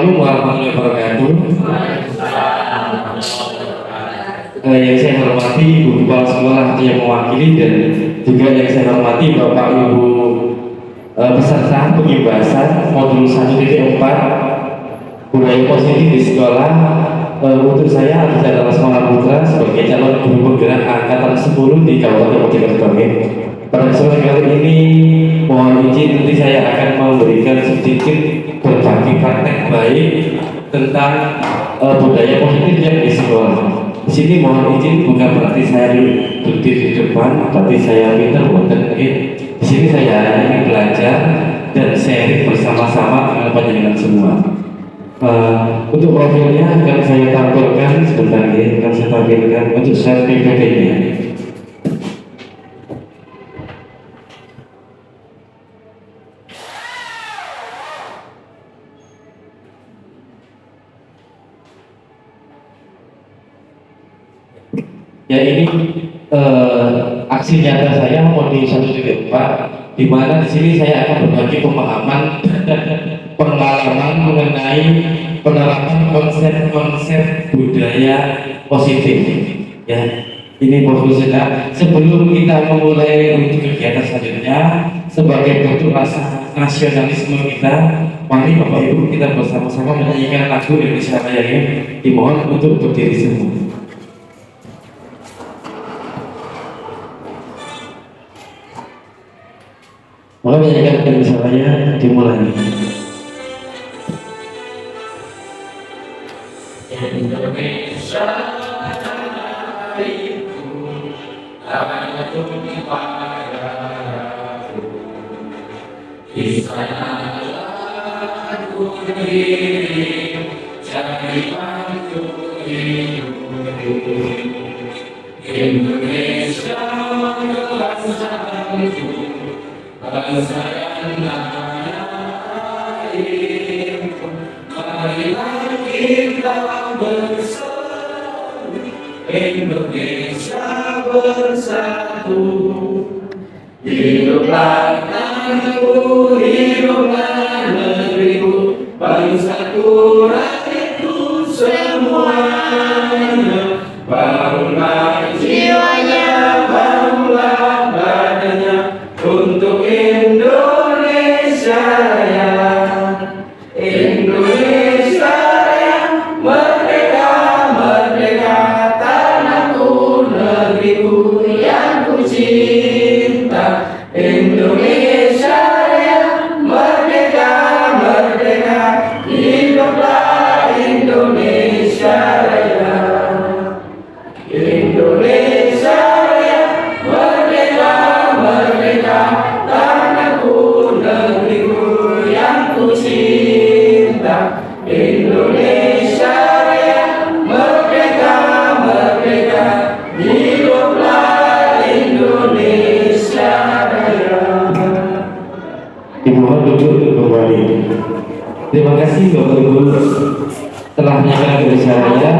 Assalamualaikum warahmatullahi wabarakatuh. Yang saya hormati Ibu Kepala Sekolah yang mewakili dan juga yang saya hormati Bapak Ibu peserta pengibasan modul 1.4 budaya positif di sekolah. Untuk saya adalah Semangat Putra sebagai calon guru penggerak angkatan 10 di Kabupaten Mojokerto. Pada sore kali ini mohon izin nanti saya akan memberikan sedikit berbagi praktek baik tentang budaya positif yang di sekolah. Di sini mohon izin bukan berarti saya berdiri di depan, berarti saya pintar bukan. Di sini saya ingin belajar dan sharing bersama-sama dengan panjenengan semua. Untuk profilnya akan saya tampilkan sebentar ya, akan saya tampilkan untuk slide PPT-nya. Ya ini aksi nyata saya modul 1.4, di mana di sini saya akan berbagi pemahaman dan pengalaman mengenai penerapan konsep-konsep budaya positif. Ya, ini profesional. Sebelum kita memulai untuk kegiatan selanjutnya, sebagai bentuk rasa nasionalisme kita, mari Bapak Ibu kita bersama-sama menyanyikan lagu Indonesia Raya ini. Dimohon untuk berdiri semua. Maka menyanyikan Indonesia Raya dimulai. Indonesia itu lagu padaku, kisah lagu diri jadi pandu hidupku. Indonesia bangsaku, bangsa yang airku, marilah kita bersatu, Indonesia bersatu. Hiduplah tanahku, hiduplah negeriku, bangsaku, rakyatku semuanya. Bangunlah jiwanya, bangunlah badannya untuk Indonesia Raya. Indonesia Raya, merdeka, merdeka, tanahku, negeriku yang ku cinta. Indonesia Raya, merdeka, merdeka, hiduplah Indonesia Raya. Indonesia Raya, merdeka, merdeka, tanahku, negeriku yang ku cinta. Indonesia Raya, merdeka, merdeka, hiduplah Indonesia Raya. Dimohon duduk kembali. Terima kasih Bapak Ibu telah menyaksikan Indonesia Raya.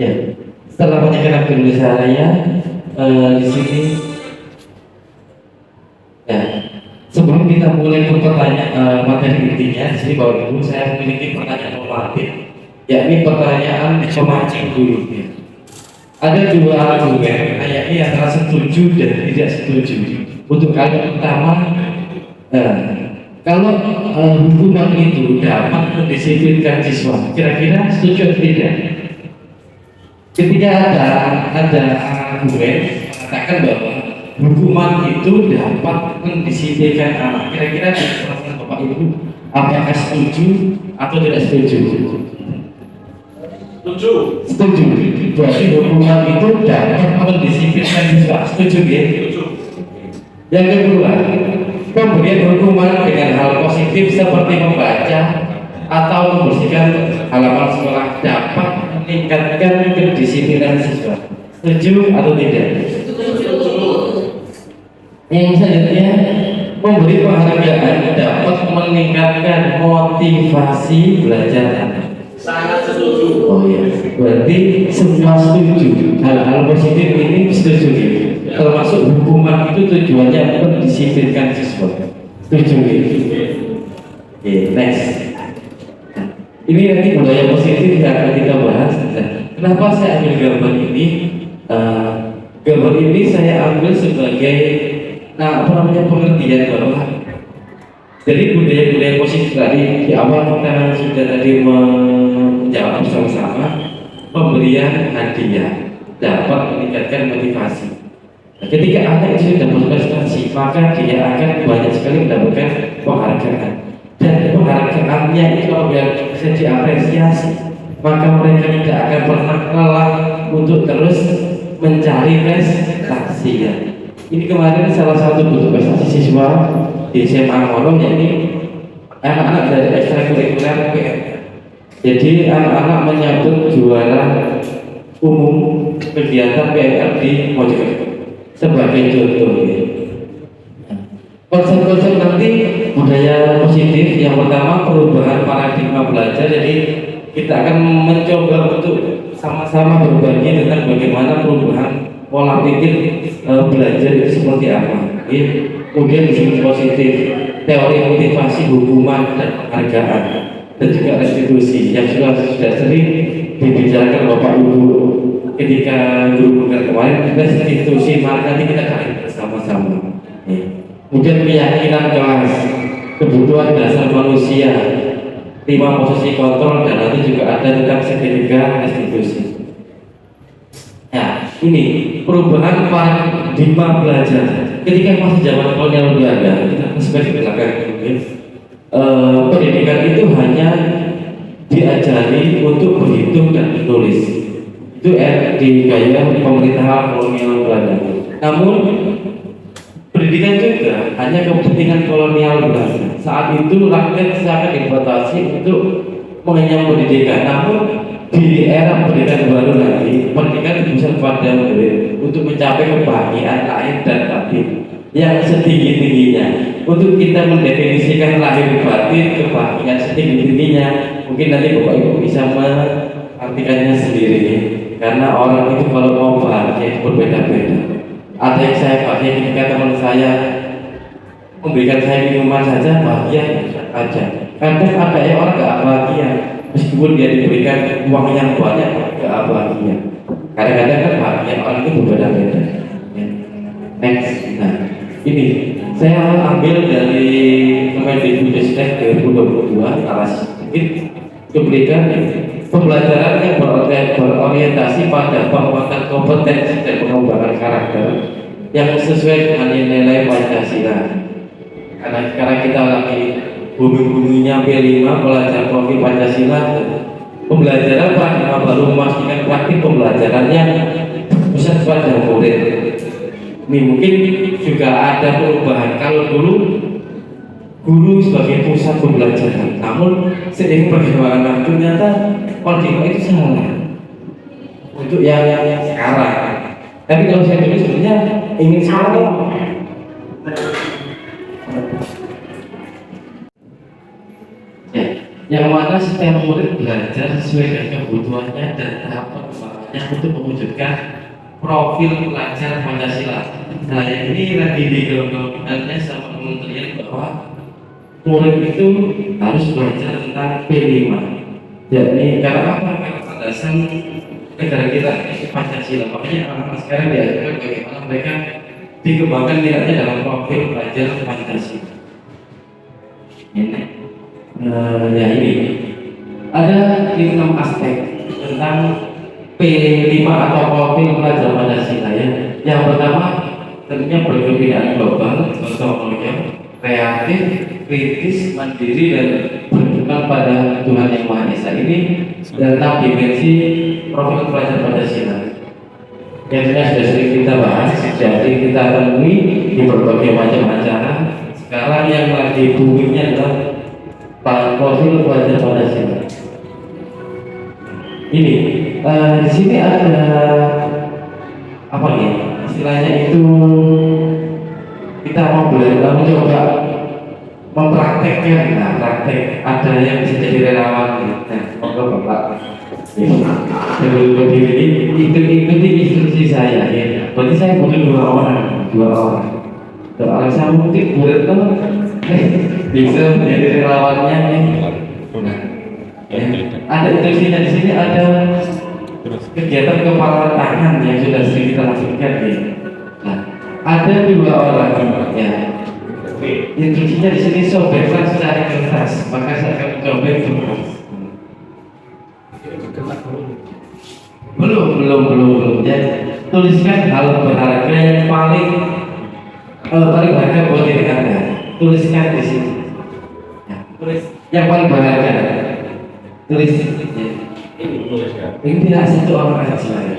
Ya, setelah menyaksikan Indonesia Raya, di sini ya, sebelum kita mulai ke pertanyaan materi intinya, di sini Bapak Ibu saya memiliki pertanyaan normatif, yakni pertanyaan pemancing dulu. Ada dua argumen, yakni antara setuju dan tidak setuju. Untuk kali pertama, kalau hukuman itu dapat mendisiplinkan siswa, kira-kira setuju atau tidak? Ketika ada argumen mengatakan bahwa hukuman itu dapat mendisiplinkan anak, kira-kira perasaan Bapak Ibu apakah setuju atau tidak setuju? Setuju. Setuju. Berarti hukuman itu dapat mendisiplinkan siswa. Setuju ya? Setuju. Yang kedua, pemberian hukuman dengan hal positif seperti membaca atau membersihkan halaman sekolah dapat meningkatkan kedisiplinan siswa. Setuju atau tidak? Setuju. Yang selanjutnya, memberi penghargaan dapat meningkatkan motivasi belajar Anda. Sangat setuju. Oh iya, berarti semua setuju. Hal-hal positif ini setuju ya. Termasuk hukuman itu tujuannya mendisiplinkan siswa. Setuju ya. Oke, next. Ini nanti budaya positif yang akan kita bahas. Kenapa saya ambil gambar ini? Gambar ini saya ambil sebagai pengertian bahwa dari budaya-budaya positif tadi di awal kita sudah tadi menjawab bersama-sama, pemberian hadiah dapat meningkatkan motivasi. Nah, ketika anak itu sudah berprestasi, maka dia akan banyak sekali mendapatkan penghargaan, dan penghargaannya itu biar bisa diapresiasi, maka mereka tidak akan pernah lelah untuk terus mencari prestasi ya. Ini kemarin salah satu bentuk prestasi siswa di SMA Ngoro, yakni anak-anak dari ekstrakurikuler PM. Jadi anak-anak menyambut juara umum kegiatan PMR di Mojokerto sebagai contoh ya. Konsep-konsep nanti budaya positif yang pertama perubahan paradigma belajar. Jadi kita akan mencoba untuk sama-sama berbagi tentang bagaimana perubahan pola pikir belajar itu seperti apa. Kemudian di sini positif, teori motivasi, hukuman dan penghargaan, dan juga restitusi yang sudah sering dibicarakan Bapak Ibu ketika guru kemarin. Restitusi, mari nanti kita cari bersama-sama. Kemudian keyakinan kelas, kebutuhan dasar manusia, 5 posisi kontrol, dan nanti juga ada tentang sertifikat restitusi. Ya, ini perubahan paradigma belajar. Ketika masih zaman kolonial Belanda, kita sebagai belakang mungkin pendidikan itu hanya diajari untuk berhitung dan menulis. Itu di gaya pemerintahan kolonial Belanda. Namun pendidikan juga hanya kepentingan kolonial Belanda. Saat itu rakyat sangat dibatasi untuk mengenyam pendidikan. Namun di era pendidikan baru nanti, pendidikan bisa pada murid untuk mencapai kebahagiaan lahir dan batin yang setinggi-tingginya. Untuk kita mendefinisikan lahir batin, kebahagiaan setinggi-tingginya, mungkin nanti Bapak Ibu bisa mengartikannya sendiri. Karena orang itu kalau mau bahagia itu berbeda-beda. Ada yang saya bahagia ketika teman saya memberikan saya minuman saja, bahagia aja. Kadang ada yang orang gak bahagia, meskipun dia diberikan uang yang banyak, gak bahagia. Kadang-kadang kan bahagia orang itu berbeda-beda. Next, nah ini saya ambil dari Kemendikbudristek 2022 alas sedikit cuplikan pembelajaran yang berorientasi pada penguatan kompetensi dan pengembangan karakter yang sesuai dengan nilai Pancasila. Karena sekarang kita lagi booming-boomingnya P5 pelajar profil Pancasila, pembelajaran paradigma baru memastikan praktik pembelajarannya pusat pada murid. Ini mungkin juga ada perubahan. Kalau dulu guru sebagai pusat pembelajaran, namun seiring perkembangan ternyata paradigma itu salah untuk yang sekarang. Tapi kalau saya dulu sebenarnya ingin sekarang ya, yang mana setiap murid belajar sesuai dengan kebutuhannya dan tahap perkembangannya untuk mewujudkan profil pelajar Pancasila. Nah, ini lagi digaungkannya sama kementerian bahwa murid itu harus belajar tentang P5. Yakni karena apa? Karena landasan negara kita Pancasila. Makanya anak-anak sekarang diajarkan bagaimana mereka dikembangkan minatnya dalam profil pelajar Pancasila. Ini, ya ini ada 6 aspek tentang P5 atau profil pelajar Pancasila ya. Yang pertama tentunya berkebinaan global, otonom, kreatif, kritis, mandiri, dan berkenan pada Tuhan Yang Maha Esa. Ini dalam dimensi profil pelajar Pancasila yang sudah sering kita bahas, jadi kita temui di berbagai macam acara. Sekarang yang lagi boomingnya adalah profil pelajar Pancasila. Ini di sini ada apa nih? Istilahnya itu kita mau belajar mencoba mempraktekkan, nah praktek ada yang bisa jadi relawan gitu. Nah, monggo Bapak sebelum berdiri ikuti instruksi saya ya. Berarti saya butuh dua orang. Soalnya saya mungkin murid tuh bisa menjadi relawannya ya. Nah, ya. Ada instruksinya di sini, ada kegiatan kepala tangan yang sudah sering kita lakukan ya. Nah, ada dua orang ya. Instruksinya di sini sobeklah secara kertas, maka saya akan mencoba kertas. Belum ya. Tuliskan hal berharga yang paling berharga buat diri Anda. Tuliskan di sini. Ya, tulis yang paling berharga. Tulis ya. Ini tidak satu orang aja saya.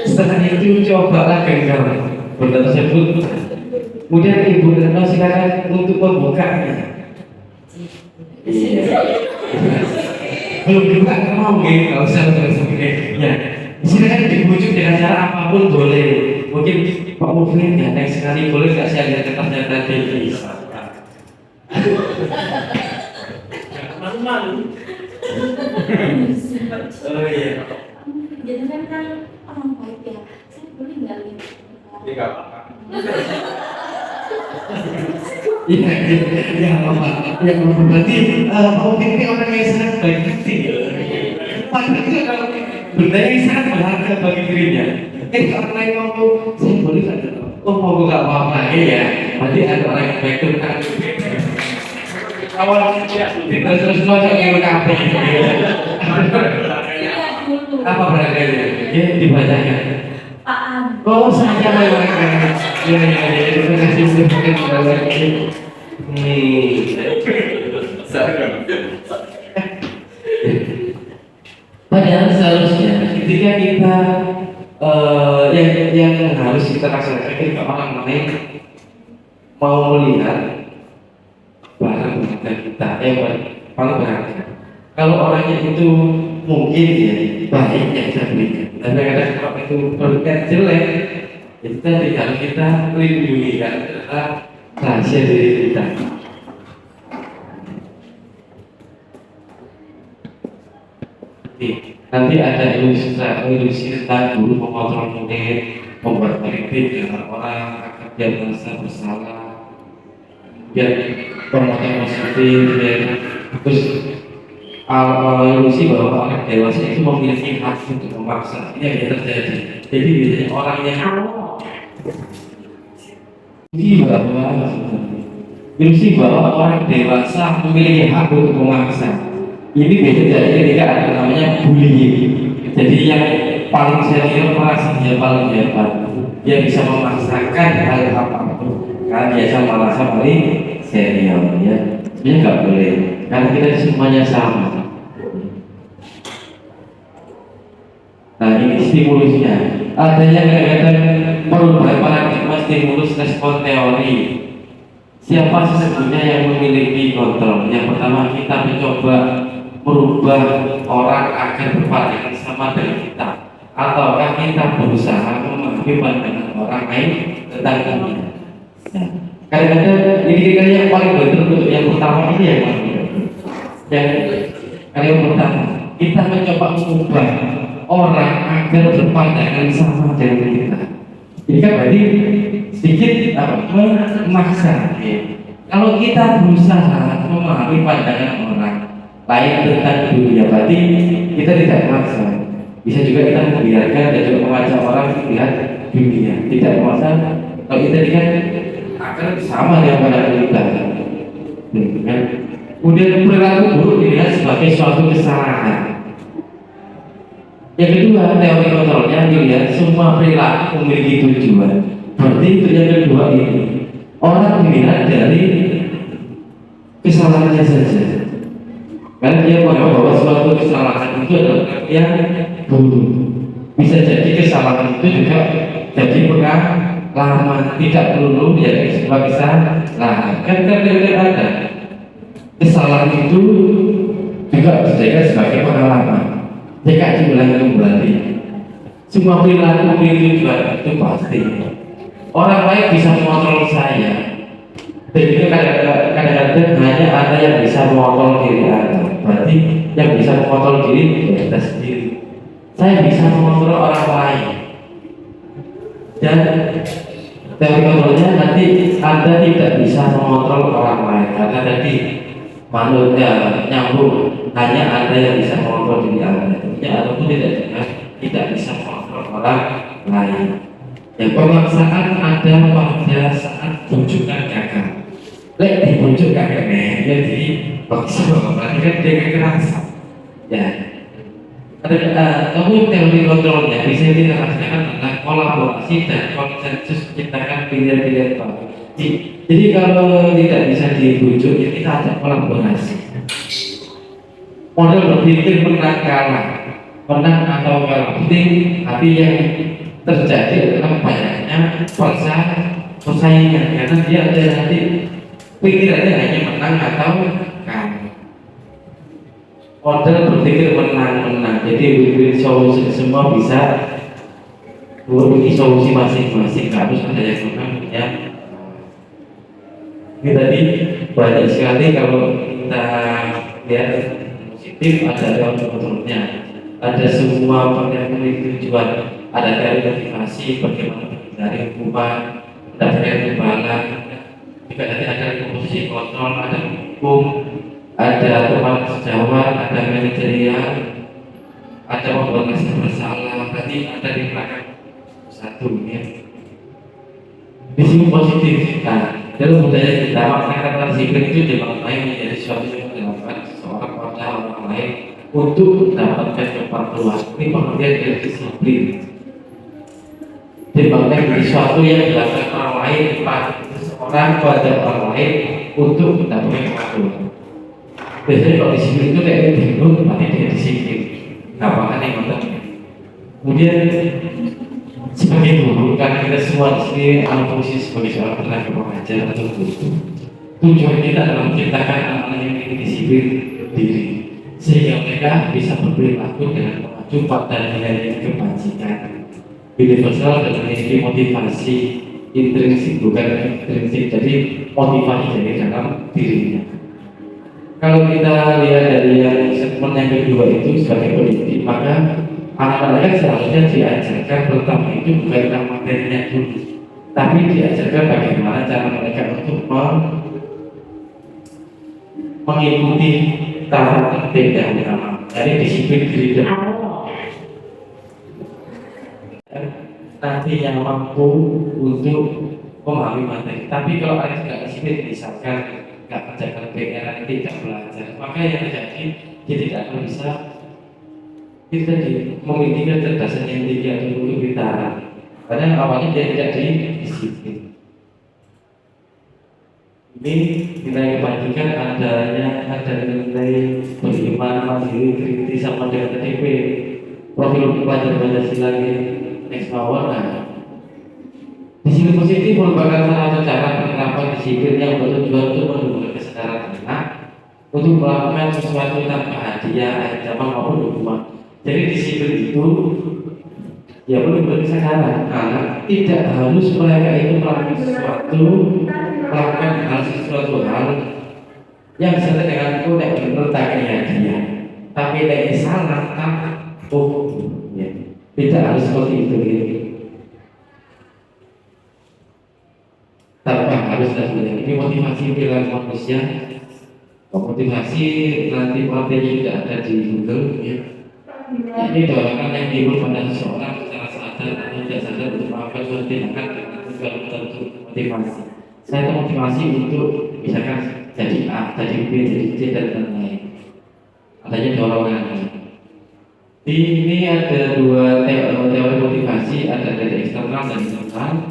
Setelah itu cobalah genggam benda tersebut. Kemudian Ibu Retno silakan untuk membukanya. Iya. Belum buka nggak mau gitu, nggak usah ya. Silakan dibujuk dengan cara apapun boleh. Mungkin Pak Mufid ganteng sekali, boleh nggak saya lihat kertasnya tadi? Malu-malu. Oh iya. Jangan kan orang baik ya. Saya boleh nggak lihat? Tidak apa-apa. Iya, ya Bapak. Ya Bapak, berarti Pak Mufid ini orang yang sangat baik hati. Padahal itu kalau benda yang sangat berharga bagi dirinya. Orang lain ngomong, saya boleh nggak? Oh mau nggak apa-apa ya. Berarti ada orang yang baik itu kan. Awal terus masuk ke kafe. Apa berharganya? Ya dibacakan. Apaan? Oh saya memang. Ya terima kasih sudah berkenan. Padahal seharusnya ketika kita yang harus kita laksanakan ketika orang lain mau melihat barang berharga kita yang paling berharga. Kalau orangnya itu mungkin ya baik yang kita berikan, tapi kadang kalau itu berharga jelek, itu tadi harus kita lindungi kan adalah rahasia diri kita. Nanti ada ilusi tentang guru mengontrol murid, membuat kritik dengan orang agar dia merasa bersalah, biar penonton positif, biar terus ilusi bahwa orang dewasa itu memiliki hak untuk memaksa. Ini yang terjadi. Jadi biasanya orang yang ilusi bahwa orang dewasa memiliki hak untuk memaksa. Ini beda jadi ketika ada namanya bullying. Jadi yang paling senior merasa dia paling hebat, dia bisa memaksakan hal apapun karena biasa merasa paling senior ya. Sebenarnya nggak boleh karena kita semuanya sama. Nah ini stimulusnya. Ada yang kadang merubah paradigma stimulus respon teori. Siapa sesungguhnya yang memiliki kontrol? Yang pertama kita mencoba merubah orang agar berpandangan sama dengan kita, ataukah kita berusaha memahami pandangan orang lain tentang dunia? Kadang-kadang ini yang paling betul untuk yang pertama ini yang pertama kita mencoba mengubah orang agar berpandangan sama dengan kita. Ini kan berarti sedikit memaksa. Kalau kita berusaha memahami pandangan orang lain tentang dunia, berarti kita tidak memaksa. Bisa juga kita membiarkan dan juga mengajak orang melihat dunia, tidak memaksa. Kalau kita kan akan sama dengan pandangan kita. Kemudian perilaku buruk dilihat sebagai suatu kesalahan. Yang kedua, teori kontrolnya dilihat semua perilaku memiliki tujuan. Berarti itu yang kedua ini orang dilihat dari kesalahannya saja. Karena dia menganggap bahwa suatu kesalahan itu adalah yang buruk. Bisa jadi kesalahan itu juga jadi pengalaman, tidak perlu menjadi sebuah kesalahan. Kan ada kesalahan itu juga dijadikan sebagai pengalaman. jika diulangi kembali. Semua perilaku tujuan itu pasti. Orang lain bisa mengontrol saya. Dan itu kadang-kadang hanya Anda yang bisa mengontrol diri Anda. Berarti yang bisa mengontrol diri Anda sendiri. Saya bisa mengontrol orang lain. Dan teori kontrolnya nanti Anda tidak bisa mengontrol orang lain karena tadi manusia nyambung, hanya Anda yang bisa mengontrol diri Anda. Ataupun tidak bisa mengontrol orang lain. Ya, pemaksaan ada pada saat bujukan gagal. Lek dibujuk gagal nih, jadi paksa berarti kan dia kekerasan. Ya, kamu teori kontrolnya bisa dikatakan tentang kolaborasi dan konsensus menciptakan pilihan-pilihan baru. Jadi kalau tidak bisa dibujuk, ya kita ajak kolaborasi. Model berpikir menang kalah, menang atau kalah. Tapi yang terjadi adalah banyaknya persaingan karena dia ada nanti pikirannya hanya menang atau kalah. Model berpikir menang-menang, jadi win-win solusi semua bisa memiliki solusi masing-masing, harus ada yang menang ya. Ini tadi banyak sekali kalau kita lihat positif ada yang kontrolnya, ada semua memiliki tujuan. Ada dari motivasi bagaimana menghindari hukuman, ada dari imbalan, juga nanti ada komposisi kontrol, ada hukum, ada teman sejawat, ada manajerial, ada membuat rasa bersalah, tadi ada di belakang satu ya. Di sini positif kan, dalam budaya kita makna disiplin itu dimaknai menjadi suatu yang dilakukan seseorang pada orang lain untuk mendapatkan kepatuhan. Ini pengertian dari disiplin. Dimaknai menjadi suatu yang dilakukan orang lain pada seseorang pada orang lain untuk mendapatkan kepatuhan. Biasanya kalau disiplin itu kayak bingung, tapi dia disiplin. Apakah nih konten? Kemudian sebagai guru, karena kita semua di sini fungsi sebagai seorang tenaga pengajar atau guru. Tujuan kita adalah menciptakan anak-anak yang memiliki disiplin diri, sehingga mereka bisa berperilaku dengan mengacu pada nilai kebajikan universal dan memiliki motivasi intrinsik bukan ekstrinsik, jadi motivasi dari dalam dirinya. Kalau kita lihat dari yang segmen yang kedua itu sebagai pendidik, maka anak-anak seharusnya diajarkan pertama itu bukan tentang materinya dulu, tapi diajarkan bagaimana cara mereka untuk mengikuti tata tertib yang utama, dari disiplin diri dan nanti yang mampu untuk memahami materi. Tapi kalau ada tidak disiplin, misalkan nggak kerjakan PR, tidak belajar, maka yang terjadi dia tidak akan bisa kita memiliki kecerdasan yang tinggi atau untuk kita. Karena awalnya dia tidak disiplin. Ini nilai kebajikan ada nilai beriman, mandiri, kritis, sama dengan TDP, profil pelajar Pancasila next power. Disiplin positif merupakan salah satu cara penerapan disiplin yang bertujuan untuk menumbuhkan kesadaran anak untuk melakukan sesuatu tanpa hadiah, ancaman maupun hukuman. Jadi disiplin itu ya benar-benar kesadaran anak tidak harus mereka itu melakukan sesuatu hal yang sesuai dengan kode menurut hadiah, tapi tidak salah ya. Tidak harus seperti itu gitu. Tanpa harus dan ini motivasi pilihan manusia. Motivasi nanti materinya tidak ada di Google ya. Ini dorongan yang timbul pada seseorang secara sadar atau tidak sadar untuk melakukan suatu tindakan dengan tujuan tertentu. Motivasi. Saya termotivasi untuk misalkan jadi A, jadi B, jadi C dan lain-lain. Adanya dorongan. Ini ada dua teori motivasi, ada dari eksternal dan internal.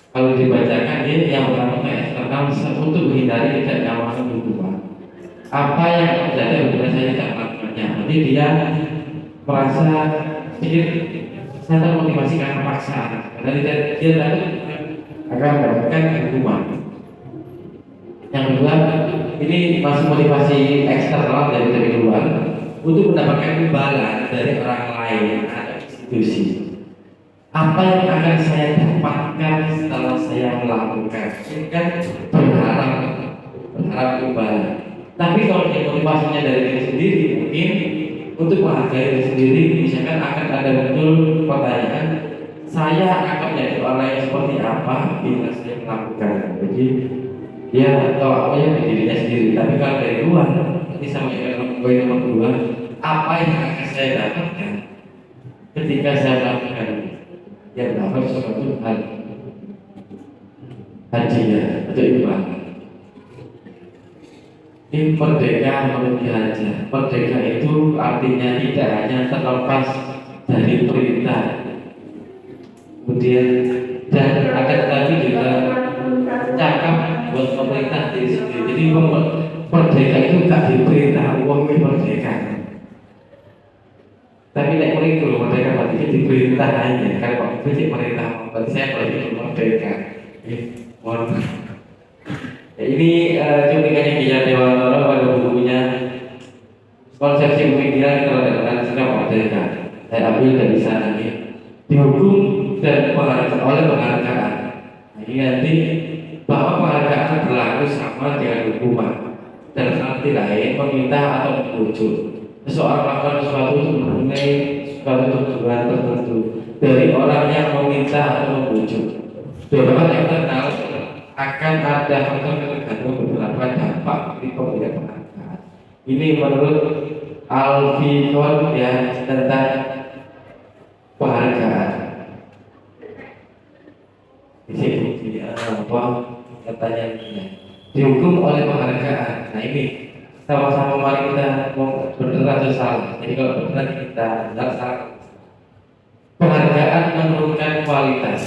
Kalau dibacakan ini yang pertama eksternal untuk menghindari tidak nyaman hukuman. Apa yang terjadi apabila saya tidak melakukannya? Berarti dia merasa sedikit saya termotivasi karena paksaan, karena dia takut akan mendapatkan hukuman. Yang kedua, ini masih motivasi eksternal dari luar untuk mendapatkan imbalan dari orang lain atau institusi. Apa yang akan saya dapatkan setelah saya melakukan? Ini kan berharap imbalan. Tapi kalau dia motivasinya dari diri sendiri, mungkin untuk menghargai diri sendiri, misalkan akan ada muncul pertanyaan, saya akan menjadi orang yang seperti apa bila saya melakukan. Jadi dia tahu apa yang di dirinya sendiri. Tapi kalau dari luar, nanti sama yang poin nomor 2, apa yang akan saya dapatkan ketika saya melakukan yang dapat sesuatu hal hadiah atau imbalan. Ini merdeka menurut aja. Merdeka itu artinya tidak hanya terlepas dari perintah, kemudian dan akan tetapi juga cakap buat pemerintah diri sendiri. Jadi merdeka itu gak diperintah uang ini merdeka. Tapi nek mriki lho merdeka berarti diperintah aja. Kalau Pak Budi perintah berarti saya berarti merdeka. Mohon maaf. Ini cuplikannya Kiai Dewantara pada bukunya Konsepsi Pemikiran Kemerdekaan Sikap Merdeka. Saya ambil dari sana ini. Dihukum dan oleh penghargaan. Nah, ini nanti bahwa penghargaan berlaku sama dengan hukuman. Dalam arti lain meminta atau membujuk. Seseorang melakukan sesuatu untuk mempunyai suatu tujuan tertentu dari orang yang meminta atau membujuk. Beberapa yang terkenal akan ada faktor tergantung beberapa dampak di pemberian penghargaan. Ini menurut Alfie Kohn ya tentang penghargaan. Di sini apa pertanyaannya? Dihukum oleh penghargaan. Nah ini sama-sama mari kita mau benar atau salah. Jadi kalau benar kita benar salah. Penghargaan menurunkan kualitas.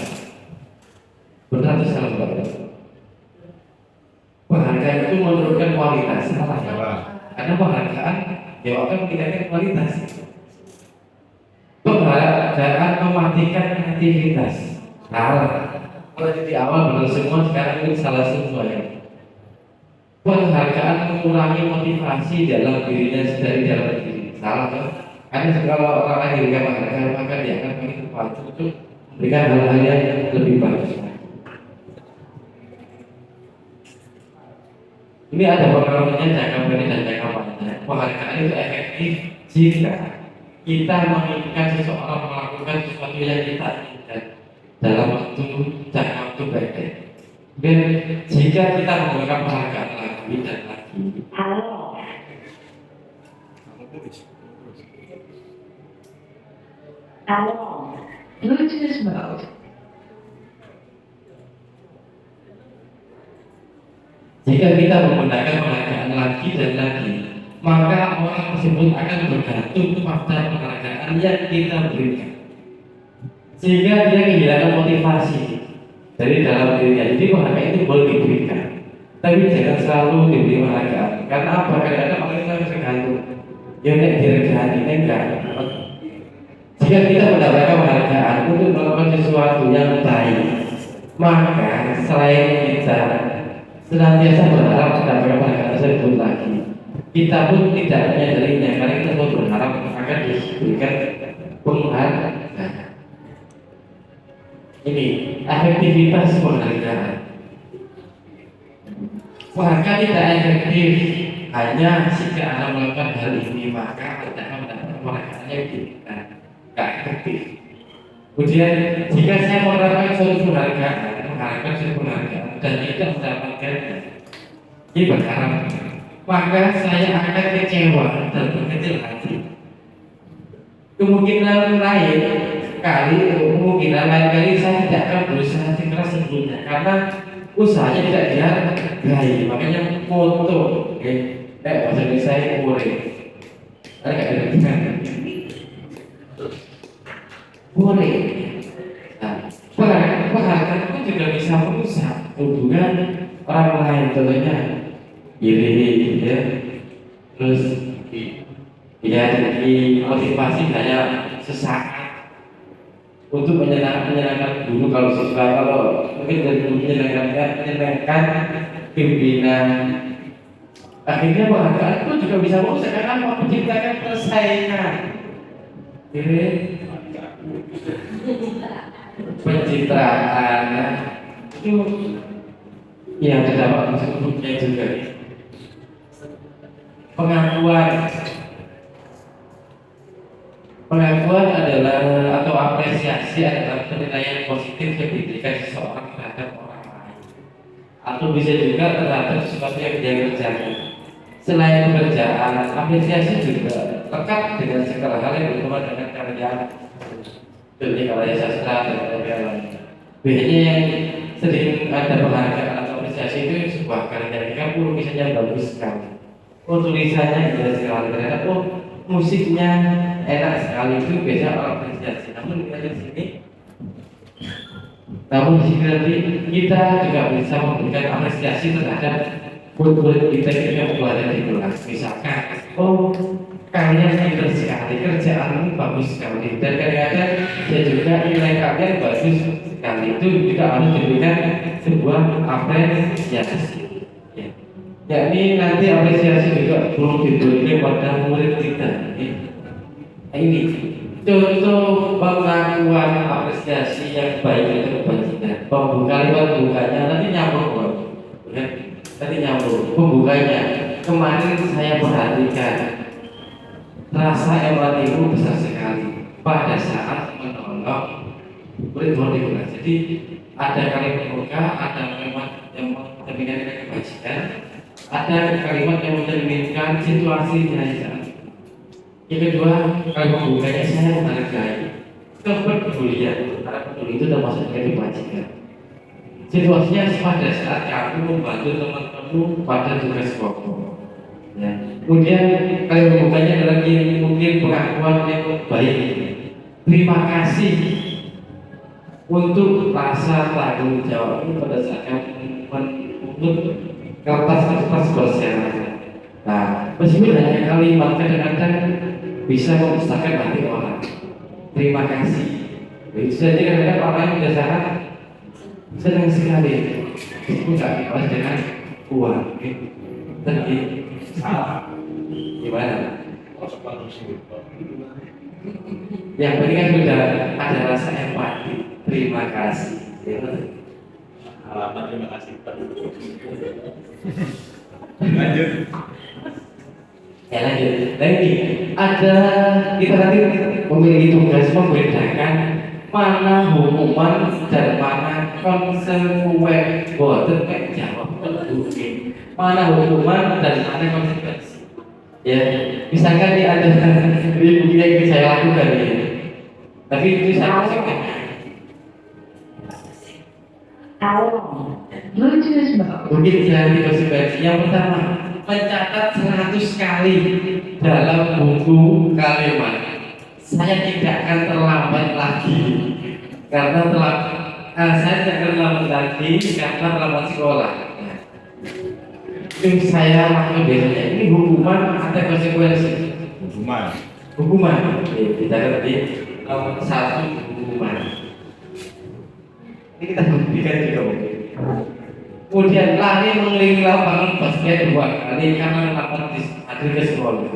Benar atau salah Bapak? Penghargaan itu menurunkan kualitas. Salah ya? Karena penghargaan ya akan meningkatkan kualitas. Penghargaan mematikan kreativitas. Salah. Kalau di awal benar semua, sekarang ini salah semua ya. Penghargaan mengurangi motivasi dalam dirinya dari dalam diri. Salah kan? Karena kalau orang lain diberikan penghargaan maka dia akan makin terpacu untuk memberikan hal-hal yang lebih bagus. Ini ada pengaruhnya jangka pendek dan jangka panjang. Penghargaan itu efektif jika kita menginginkan seseorang melakukan sesuatu yang kita inginkan dalam waktu jangka waktu pendek. Dan jika kita memberikan penghargaan lagi dan lagi. Halo. Bluetooth mode. Jika kita menggunakan penghargaan lagi dan lagi, maka orang tersebut akan bergantung pada penghargaan yang kita berikan, sehingga dia kehilangan motivasi dari dalam dirinya. Jadi penghargaan itu boleh diberikan, tapi jangan selalu diberi penghargaan. Karena apa? Kadang-kadang orang itu tergantung. Ya nek diregani enggak. Jika kita mendapatkan penghargaan untuk melakukan sesuatu yang baik, maka selain kita senantiasa berharap mendapatkan penghargaan tersebut lagi, kita pun tidak menyadarinya karena kita pun berharap akan diberikan penghargaan. Ini efektivitas penghargaan. Penghargaan tidak efektif hanya jika Anda melakukan hal ini, maka Anda akan mendapatkan penghargaan yang tidak efektif. Kemudian jika saya mengharapkan suatu penghargaan, dan tidak mendapatkannya, ini berharap, maka saya akan kecewa dan berkecil hati. Kemungkinan lain kali saya tidak akan berusaha sekeras sebelumnya karena usahanya tidak dihargai. Makanya foto, bahasa Indonesia saya boleh, ada nggak ada dengan boleh. Penghargaan itu juga bisa merusak hubungan orang lain, contohnya iri, ya, terus ya jadi motivasi hanya sesaat untuk menyenangkan guru kalau siswa, kalau mungkin dari guru menyenangkan pimpinan Akhirnya penghargaan itu juga bisa merusak karena menciptakan persaingan. Ini pencitraan itu yang terdapat unsur-unsurnya juga. Pengakuan adalah atau apresiasi adalah penilaian positif yang diberikan seseorang terhadap orang lain, atau bisa juga terhadap sesuatu yang dia kerjakan. Selain pekerjaan, apresiasi juga lekat dengan segala hal yang berhubungan dengan karya, seperti karya sastra dan karya lain. Biasanya yang sering ada penghargaan atau apresiasi itu sebuah karya yang misalnya bagus sekali, tulisannya indah sekali, ternyata musiknya enak sekali, itu biasa orang apresiasi. Namun di sini nanti kita juga bisa memberikan apresiasi terhadap murid-murid kita yang belajar di kelas. Misalkan, kalian pintar sekali, kerjaanmu bagus sekali, dan kadang-kadang saya juga nilai kalian bagus sekali, itu juga harus diberikan sebuah apresiasi. Yakni nanti apresiasi juga perlu diberikan pada murid kita. Ini contoh pengakuan apresiasi yang baik itu kebajikan. Kalimat bukanya nanti nyambung, nanti nyambung. Pembukanya kemarin saya perhatikan rasa empatimu besar sekali pada saat menolong murid-murid. Jadi ada kalimat pembuka, ada kalimat yang mencerminkan kebajikan, ada kalimat yang mencerminkan situasinya. Yang kedua, kalimat pembukanya saya menghargai kepedulian, karena peduli itu termasuk dengan kebajikan. Situasinya pada saat kamu membantu teman-temanmu pada tugas pokok. Ya. Kemudian kalimat pembukanya adalah mungkin pengakuan yang baik. Terima kasih untuk rasa tanggung jawabmu pada saat kamu menuntut kertas-kertas berserakan. Nah, meskipun hanya kalimat, kadang-kadang bisa membesarkan hati orang. Terima kasih. Itu saja kadang-kadang orang yang biasakan senang sekali. Meskipun tidak dibalas dengan uang. Tapi salah. Gimana? Yang penting kan sudah ada rasa empati. Terima kasih. Alamat terima kasih. Lanjut. Ya lanjut. Lagi ada kita nanti memiliki tugas membedakan mana hukuman dan mana konsekuensi. Boten kayak jawab mungkin. Mana hukuman dan mana konsekuensi. Ya, misalkan ada di yang saya lakukan ya. Tapi itu saya konsekuensi. Bluetooth mode. Mungkin dari konsekuensi yang pertama, mencatat 100 kali dalam buku kalimat. Saya tidak akan terlambat lagi karena saya tidak akan terlambat lagi karena terlambat sekolah. Yang saya lakukan biasanya ini hukuman atau konsekuensi? Hukuman. Kita ngerti nomor 1 hukuman. Ini kita buktikan juga mungkin. Kemudian lari mengelilingi lapangan basket 2 kali karena lapar di hadir ke sekolah.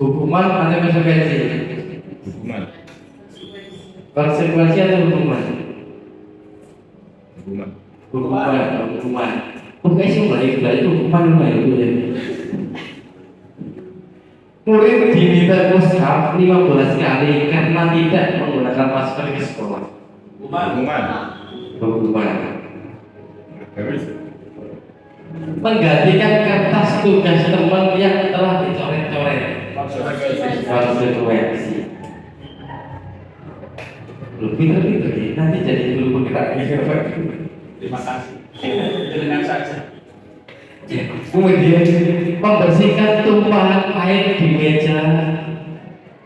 Hukuman atau konsekuensi? Konsekuensi atau hukuman? Hukuman. Bukan sih balik itu hukuman itu ya. Murid diminta mushaf 15 kali karena tidak menggunakan masker ke sekolah. Hukuman. Menggantikan kertas tugas teman yang telah dicoret-coret. Konsekuensi. Pinter-pinter ya, nanti jadi guru penggerak. Terima kasih. Dengan saja. Kemudian membersihkan tumpahan air di meja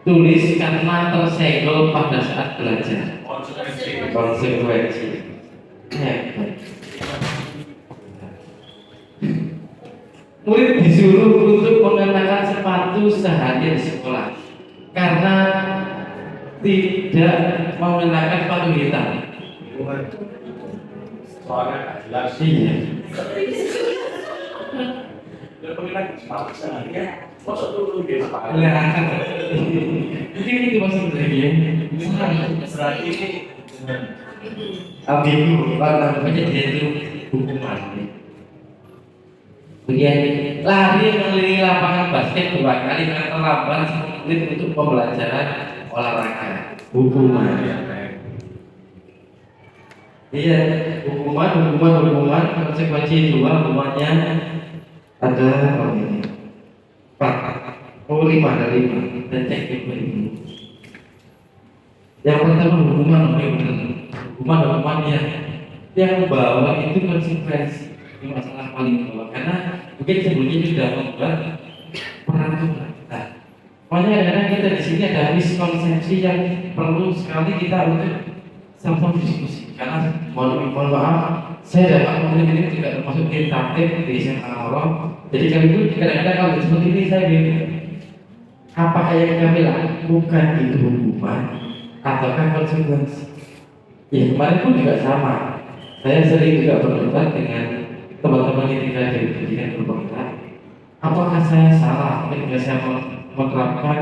tulis karena tersenggol pada saat belajar. Konsekuensi. Murid disuruh untuk mengenakan sepatu sehari di sekolah karena tidak mengenakan sepatu hitam. Soalnya jelas. Iya. pemilihan sepaksa ya. Masuk dulu dia sepaksa. Nah, mungkin itu maksudnya ya. Berarti ini Ambigu, warna namanya dia itu hukuman. Kemudian lari mengelilingi lapangan basket 2 kali karena terlambat 10 menit untuk pembelajaran olahraga. Hukuman. Iya, hukuman, konsekuensi 2 hukumannya ada ini 4, 5 dari 5 dan cek ini. Yang pertama hukuman yang membawa itu konsekuensi. Ini masalah paling bawah karena mungkin sebelumnya sudah membuat peraturan. Nah, makanya kadang kita di sini ada miskonsepsi yang perlu sekali kita untuk sama-sama diskusi. Karena mohon maaf, saya dapat memilih ini tidak termasuk tim taktik di SMA Allah. Jadi kali itu kadang-kadang kalau seperti ini saya bingung. Apakah yang kita bilang bukan itu hukuman ataukah konsekuensi? Ya kemarin pun juga sama. Saya sering juga berdebat dengan teman-teman ketika di pendidikan berpengaruh. Apakah saya salah ketika saya menerapkan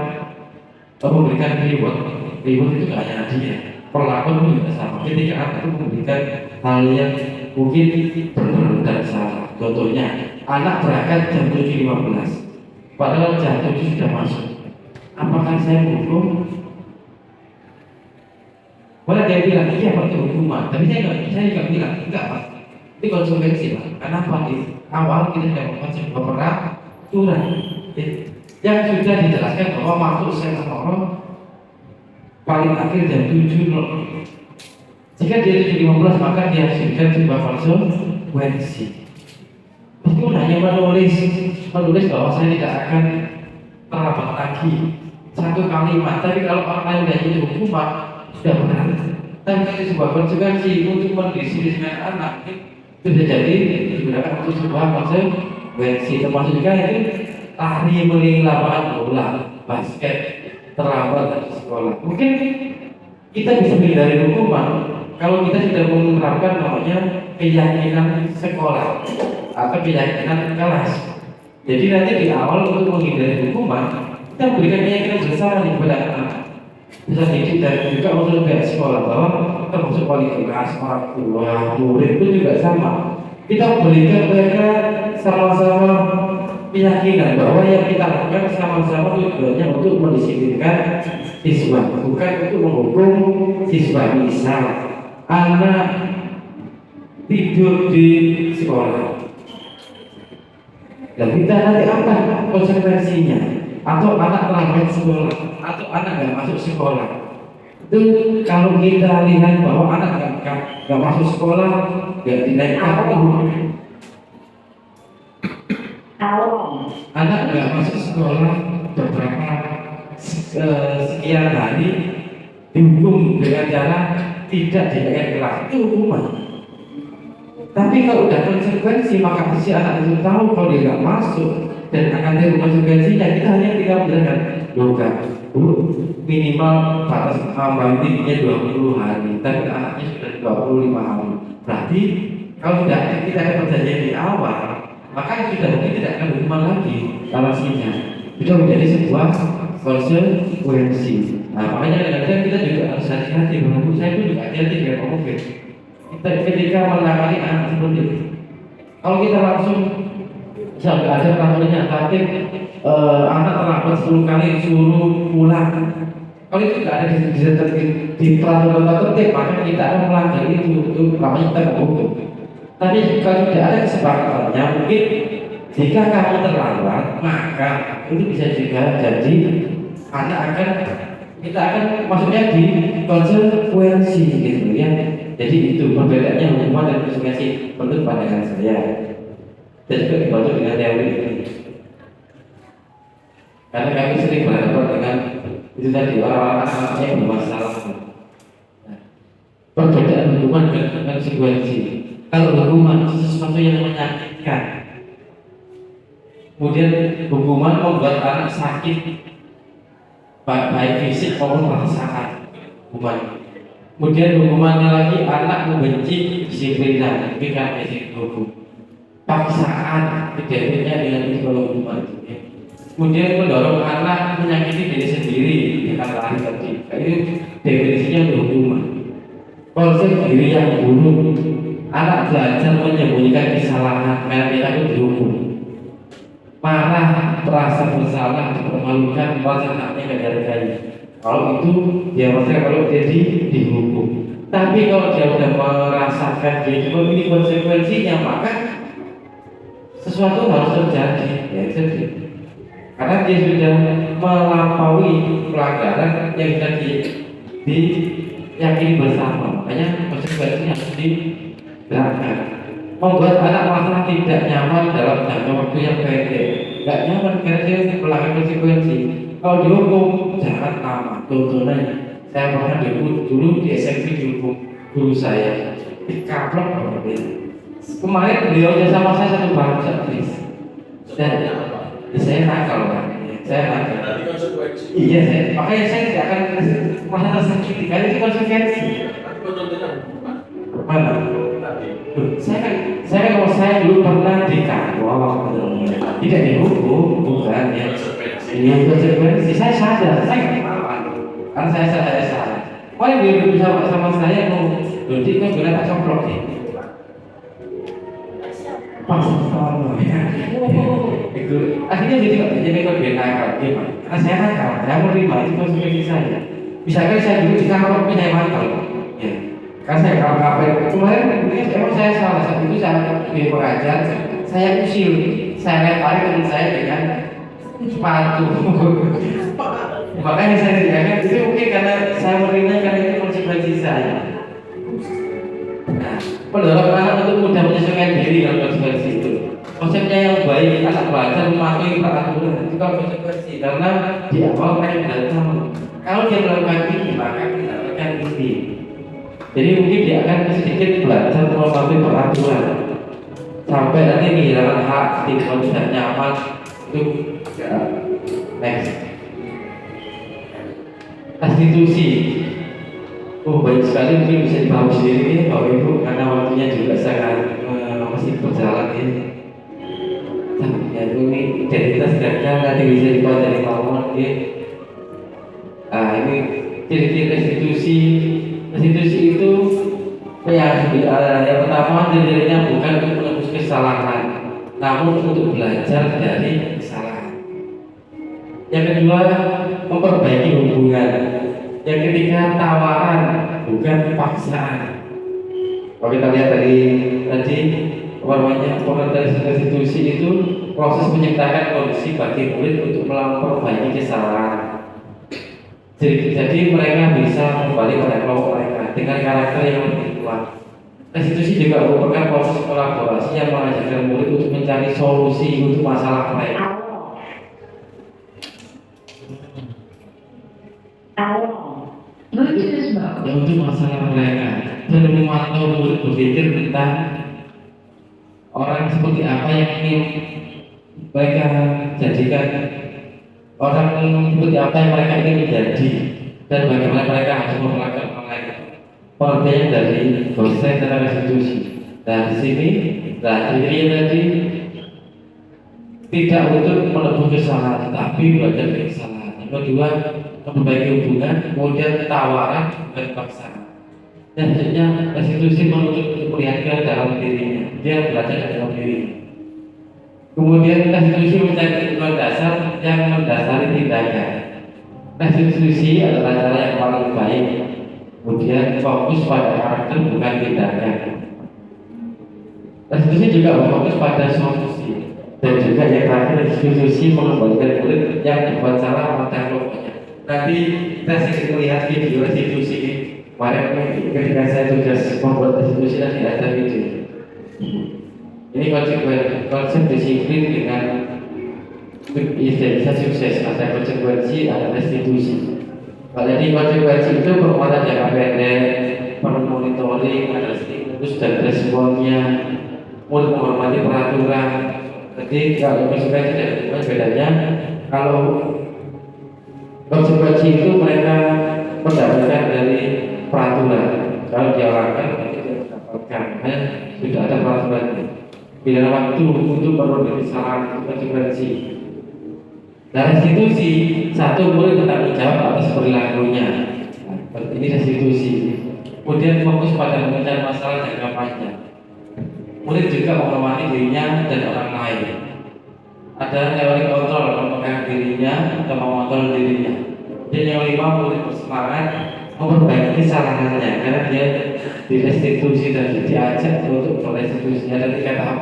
atau memberikan reward? Reward itu tidak hanya hadiah, perlakuan pun juga sama. Ketika aku memberikan hal yang mungkin benar dan salah. Contohnya, anak berangkat jam 7.15, padahal jam 7 sudah masuk. Apakah saya hukum? Boleh dia bilang, iya Pak itu hukuman, tapi saya juga bilang, enggak Pak, ini konsekuensi Pak. Kenapa? Di awal kita tidak mengkonsep peraturan yang sudah dijelaskan bahwa masuk saya orang paling akhir jam 7. Jika dia 7.15 maka dia harus diberikan sebuah konsekuensi. Meskipun hanya menulis bahwa saya tidak akan terlambat lagi 1 kalimat, tapi kalau orang lain tidak jadi hukuman sudah benar. Tapi kalau sebuah konsekuensi untuk mendiskusikan anak sudah jadi digunakan untuk sebuah konsekuensi. Termasuk juga itu lari meliling lapangan bola, basket, terlambat dari sekolah. Mungkin kita bisa menghindari hukuman kalau kita sudah menerapkan namanya keyakinan sekolah atau keyakinan kelas. Jadi nanti di awal untuk menghindari hukuman kita berikan keyakinan bersama kepada anak. Bisa didik dan juga untuk pihak sekolah bahwa termasuk wali kelas, orang tua, murid pun juga sama. Kita berikan mereka sama-sama keyakinan bahwa yang kita lakukan sama-sama tujuannya untuk mendisiplinkan siswa, bukan untuk menghukum siswa. Misal anak tidur di sekolah, dan kita nanti apa konsekuensinya? Atau anak terlambat sekolah, atau anak nggak masuk sekolah. Itu kalau kita lihat bahwa anak nggak masuk sekolah, nggak dinaikkan anak nggak masuk sekolah beberapa sekian hari dihukum dengan cara tidak dinaikkan kelas, itu hukuman. Tapi kalau udah konsekuensi maka si anak itu tahu kalau dia nggak masuk dan akan ada konsekuensinya. Kita hanya tinggal menjelaskan logat minimal batas tingginya 20 hari, tapi anaknya sudah 25 hari. Berarti kalau tidak kita ada perjanjian di awal, maka sudah mungkin tidak akan hukuman lagi alasinya. Sudah menjadi sebuah konsekuensi. Nah makanya kadang-kadang kita juga harus hati-hati. Menurut saya pun juga hati-hati dengan ngomong kita ketika menangani anak seperti itu. Kalau kita langsung sampai ada peraturannya tatip anak terlambat 10 kali suruh pulang. Kalau itu tidak ada di peraturan tertib, maka kita akan melanggar itu namanya kita nggak hukum. Tapi kalau tidak ada kesepakatannya, mungkin jika kamu terlambat, maka itu bisa juga jadi anak kita akan masuknya di konsekuensi gitu ya. Jadi itu perbedaannya hukuman dan konsekuensi menurut pandangan saya. Dan juga dibantu dengan teori ini. Karena kami sering berhadapan dengan itu tadi orang-orang anak-anaknya yang bermasalah. Nah, perbedaan hukuman dan konsekuensi. Kalau hukuman sesuatu yang menyakitkan, kemudian hukuman membuat anak sakit, baik fisik maupun perasaan. Hukuman. Kemudian hukumannya lagi anak membenci disiplinan, tapi kan fisik hukum. paksaan identiknya dengan ideologi marxisme. Kemudian mendorong anak menyakiti diri sendiri dengan lari tadi. Itu definisinya untuk hukuman. Konsep diri yang buruk, anak belajar menyembunyikan kesalahan, mereka itu dihukum. Marah, merasa bersalah, dipermalukan, merasa haknya gak dihargai. Kalau itu dia merasa kalau jadi dihukum. Tapi kalau dia sudah merasakan dia juga ini konsekuensinya, maka sesuatu harus terjadi, ya jadi. Karena dia sudah melampaui pelanggaran yang sudah diyakini bersama, makanya konsekuensinya harus diberangkat. Membuat anak merasa tidak nyaman dalam jangka waktu yang pendek, nggak nyaman karena dia melanggar konsekuensi. Kalau dihukum jangan lama. Contohnya, saya pernah dulu di SMP dihukum guru saya, dikaplok. Kemarin beliau sama saya satu bangsa, please. Dan saya nakal kan, saya nakal. Nanti konsekuensi. Iya, makanya saya tidak akan merasa tersakiti karena itu konsekuensi. Nanti contohnya Mana? nanti. Saya kalau saya dulu pernah dikawal, tidak dihukum, bukan ya. Ini konsekuensi. Saya sadar, saya nggak apa-apa, karena saya sadar saya salah. Kau yang bisa sama saya mau dodi kan bilang tak coplok nih. Pas sama ya. Itu akhirnya jadi kau biar nakal, gimana? Karena saya nakal, saya menerima itu konsekuensi saya. Misalkan saya dulu dikawal, tapi saya mantel, ya. Karena saya kalau kemarin emang saya salah, saat itu saya di pengajar, saya usil, saya lempari teman saya dengan sepatu. Makanya saya tidak itu mungkin karena saya menerima karena itu konsekuensi saya. Nah, mendorong anak untuk mudah menyesuaikan diri dalam konsekuensi itu. Konsepnya yang baik, anak belajar mematuhi peraturan itu kan konsekuensi karena di awal mereka tidak tahu. Kalau dia melakukan ini maka mendapatkan ini. Jadi mungkin dia akan sedikit belajar mematuhi peraturan sampai nanti kehilangan hak, tidak nyaman itu ya, next. Restitusi. Oh banyak sekali mungkin bisa dipahami sendiri ya Bapak Ibu karena waktunya juga sangat masih berjalan ya. Ya ini identitas gagal nanti bisa dipelajari Pak ya. Nah ini ciri-ciri restitusi. Restitusi itu yang pertama ciri-cirinya bukan untuk menebus kesalahan, namun untuk belajar dari kesalahan. Yang kedua, memperbaiki hubungan. Yang ketiga, tawaran bukan paksaan. Kalau kita lihat tadi pengertian restitusi itu proses menciptakan kondisi bagi murid untuk memperbaiki kesalahan. Jadi mereka bisa kembali pada kelompok mereka dengan karakter yang lebih kuat. Restitusi juga merupakan proses kolaborasi yang mengajarkan murid untuk mencari solusi untuk masalah mereka. Bluetooth mode. Yang untuk masalah mereka dan memantau murid berpikir tentang orang seperti apa yang ingin mereka jadikan, orang seperti apa yang mereka ingin menjadi, dan bagaimana mereka harus memperlakukan orang lain. Pengertian dari dosen tentang restitusi. Nah di sini, ciri-cirinya tadi tidak untuk menebus kesalahan, tapi belajar dari kesalahan. Yang kedua, memperbaiki hubungan, kemudian tawaran dan paksaan. Dan selanjutnya restitusi menuntut melihat ke dalam dirinya, dia belajar dari dalam dirinya. Kemudian restitusi mencari tujuan dasar yang mendasari tindakan. Restitusi adalah cara yang paling baik. Kemudian fokus pada karakter bukan tindakan. Restitusi juga berfokus pada solusi. Dan juga yang terakhir restitusi mengembalikan murid yang dibuat salah mata kelompoknya. Nanti kita sedikit melihat video restitusi kemarin ketika saya tugas membuat restitusi dan ada video. Ini konsep disiplin dengan bisa sukses, ada konsekuensi, ada restitusi. Jadi konsekuensi itu bermuatan jangka pendek, perlu monitoring, ada stimulus dan responnya, mulai menghormati peraturan. Jadi kalau konsekuensi dan restitusi bedanya, kalau konsekuensi itu mereka mendapatkan dari peraturan. Kalau dia langgar, mereka tidak mendapatkan. Sudah ada peraturannya. bila waktu untuk berbagai kesalahan konsekuensi. Nah, restitusi satu murid bertanggung jawab atas perilakunya. Ini restitusi. Kemudian fokus pada memecahkan masalah jangka panjang. Murid juga mengemani dirinya dan orang lain. Ada teori kontrol, memegang dirinya atau mengontrol dirinya. Dan yang kelima, murid bersemangat memperbaiki kesalahannya karena dia direstitusi dan diajak untuk merestitusi. Ada 3 tahap.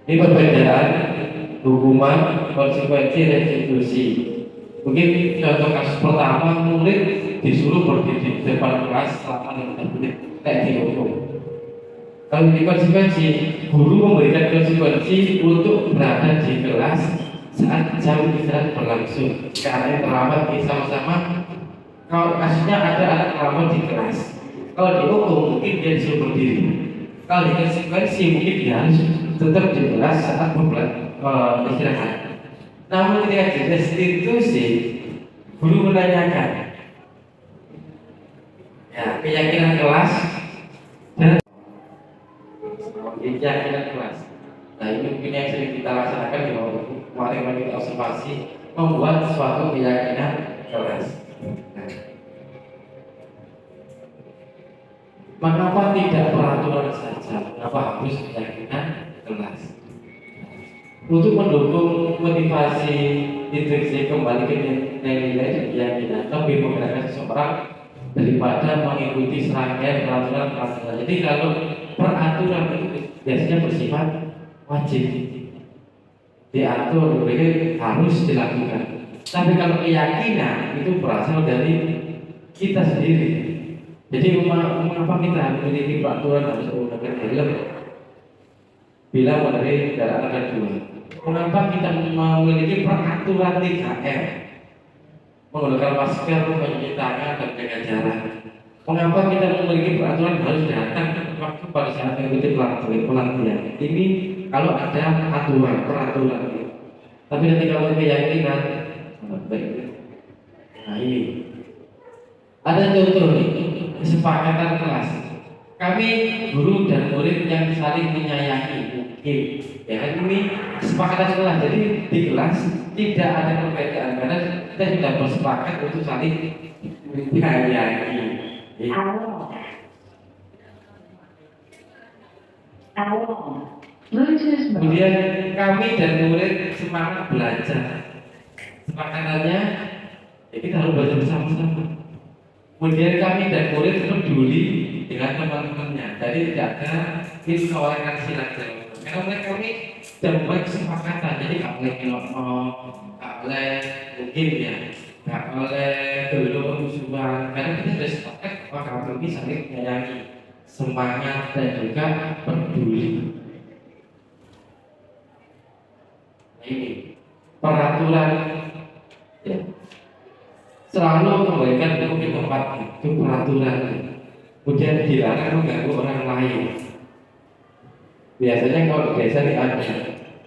Ini perbedaan hukuman, konsekuensi, restitusi. Mungkin contoh kasus pertama, murid disuruh berdiri di depan kelas selama 15 menit, kayak dihukum. Kalau di konsekuensi, guru memberikan konsekuensi untuk berada di kelas saat jam istirahat berlangsung. Karena yang terlambat sama-sama. Kalau kasusnya ada anak terlambat di kelas, kalau dihukum mungkin dia disuruh berdiri. Kalau di konsekuensi mungkin dia harus tetap di kelas saat istirahat. Namun ketika direstitusi, guru menanyakan, ya keyakinan kelas dan keyakinan kelas. Nah ini mungkin yang sering kita laksanakan di bawah itu. Kemarin kita observasi membuat suatu keyakinan kelas. Nah, mengapa tidak peraturan saja? Mengapa harus keyakinan kelas? Untuk mendukung motivasi intrinsik kembali ke nilai dan keyakinan, lebih menggerakkan seseorang daripada mengikuti serangkaian peraturan. Jadi kalau peraturan itu biasanya bersifat wajib, diatur, harus dilakukan. Tapi kalau keyakinan itu berasal dari kita sendiri. Jadi mengapa kita memiliki peraturan harus menggunakan helm bila menarik kendaraan roda 2? Mengapa kita memiliki peraturan 3M? Menggunakan masker, mencuci tangan, dan jaga jarak. Mengapa kita memiliki peraturan harus datang waktu pada saat mengikuti pelatihan? Ini kalau ada aturan, peraturan. Tapi nanti kalau keyakinan, baik. Nah ini ada contoh nih, kesepakatan kelas. Kami guru dan murid yang saling menyayangi, mungkin ya kan ini kesepakatan kelas. Jadi di kelas tidak ada perbedaan karena kita sudah bersepakat untuk saling menyayangi. Kemudian kami dan murid semangat belajar. Sepakatannya ya kita harus belajar bersama-sama. Kemudian kami dan murid peduli dengan teman-temannya. Jadi tidak ada intoleransi lagi. Karena mereka kami sudah membuat kesepakatan. Jadi nggak boleh nggak boleh mungkin ya, nggak boleh dulu musuhan. Karena kita sudah sepakat bahwa kami saling menyayangi, semangat dan juga peduli. Ini peraturan ya. Selalu kembalikan hukum di tempat itu peraturan. Kemudian dilarang mengganggu orang lain. Biasanya kalau biasa ada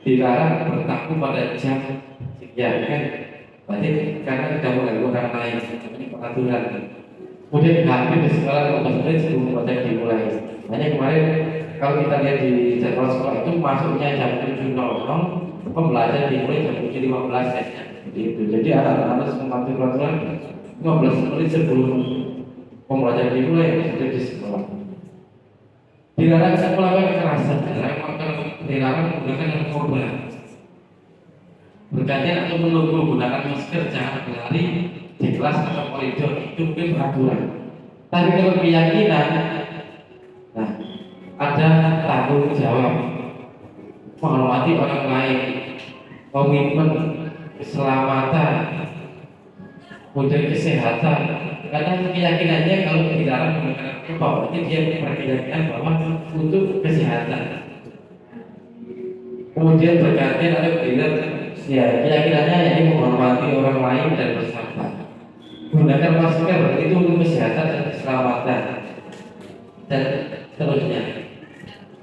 dilarang bertamu pada jam sekian kan, berarti karena tidak mengganggu orang lain. Ini peraturan. Kemudian hampir di sekolah 15 menit sebelum pelajaran dimulai. Hanya kemarin kalau kita lihat di jadwal sekolah itu masuknya jam 7.00, pembelajaran dimulai jam 7.15 ya. Gitu. Jadi anak-anak mematuhi peraturan 15 menit sebelum pembelajaran dimulai sudah di sekolah. Dilarang melakukan kekerasan, dilarang menggunakan narkoba. Bergantian atau menunggu menggunakan masker, jangan berlari di kelas atau koridor, itu mungkin peraturan. Tapi kalau keyakinan, nah ada tanggung jawab, menghormati orang lain, komitmen keselamatan, kemudian kesehatan. Karena keyakinannya kalau dilarang menggunakan narkoba, berarti dia berkeyakinan bahwa untuk kesehatan. Kemudian bergantian atau bilang, ya keyakinannya yakni menghormati orang lain dan bersabar. Menggunakan masker itu untuk kesehatan dan keselamatan dan seterusnya.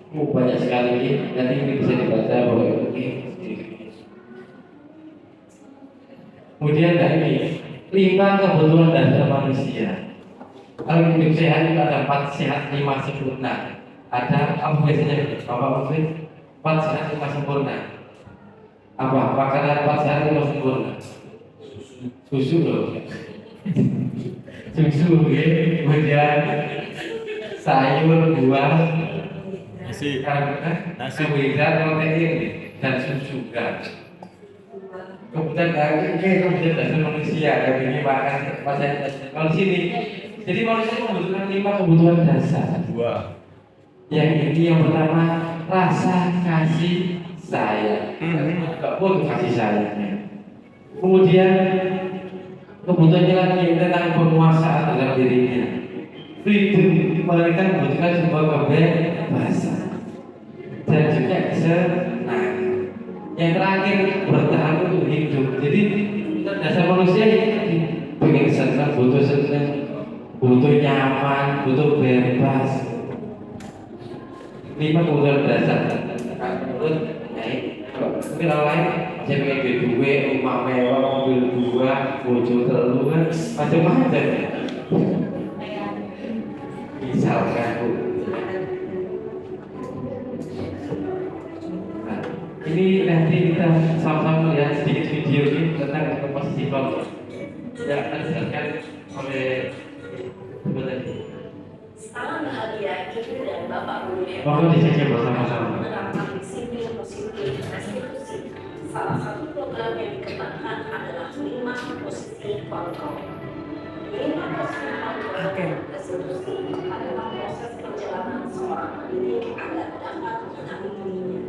Banyak sekali ini, nanti ini bisa dibaca bahwa ini. Kemudian ini 5 kebutuhan dasar manusia. Kalau hidup sehat itu ada 4 sehat, 5 sempurna. ada apa biasanya Bapak Menteri 4 sehat 5 sempurna. Apa makanan 4 sehat 5 sempurna? Susu loh. Susu ya, kemudian sayur, buah, karbohidrat, protein dan susu kan. Kebutuhan dasar manusia yang ini makan kalau sini. Jadi manusia membutuhkan 5 kebutuhan dasar. Yang ini yang pertama rasa kasih sayang. Enggak boleh kasih sayangnya. Kemudian kebutuhannya lagi tentang penguasaan dalam dirinya. Freedom, mereka membutuhkan sebuah kebebasan dan juga kesenangan. Yang terakhir bertahan untuk hidup. Jadi dasar manusia ini pengen senang, butuh senang, butuh nyaman, butuh bebas. 5 kebutuhan dasar. Menurut mungkin orang lain masih pengen duit, rumah mewah, mobil 2, bojo 3, macam-macam. Misalkan ini nanti kita sama-sama melihat sedikit video ini tentang posisi kelompok yang akan dijelaskan oleh sebenarnya. Salam bahagia ibu dan bapak guru yang Mohon dicek bersama-sama. menerapkan disiplin positif restitusi. Salah satu program yang dikembangkan adalah 5 posisi kontrol. 5 posisi kontrol restitusi adalah proses perjalanan seorang pendidik agar dapat mengenali dirinya.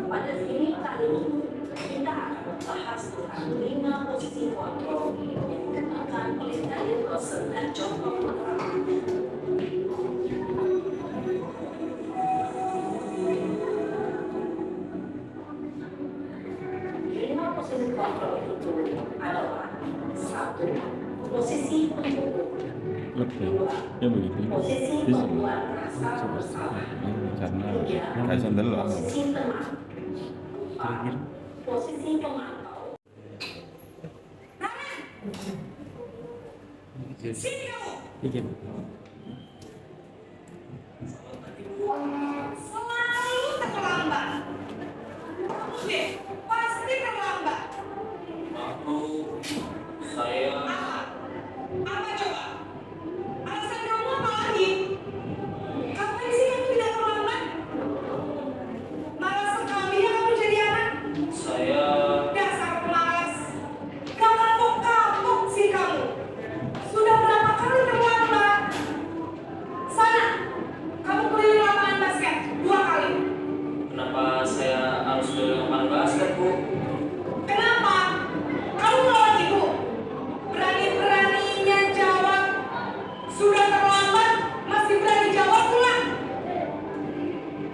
Pada sini kali ini kita akan membahas tentang 5 posisi kontrol yang dikembangkan oleh Daniel Rosen dan contoh penerapannya. Posisi kontrol itu adalah 1. Posisi pembunuh. 2. Posisi pembuat rasa bersalah. 3. Posisi tenang. 4. Posisi pemantau. Sini kamu. Selalu terlambat. Kamu deh, pasti terlambat. Saya Apa coba? Alasan kamu apa lagi? Kapan sih kamu tidak terlambat? Malas sekali ya kamu jadi anak. Dasar pemalas. Gak kapok-kapok sih kamu. Sudah berapa kali terlambat? Sana, kamu keliling lapangan basket 2 kali. kenapa saya harus keliling lapangan basket, Bu? Kenapa? Kamu ngelawan ibu? Berani-beraninya jawab. Sudah terlambat, masih berani jawab pula.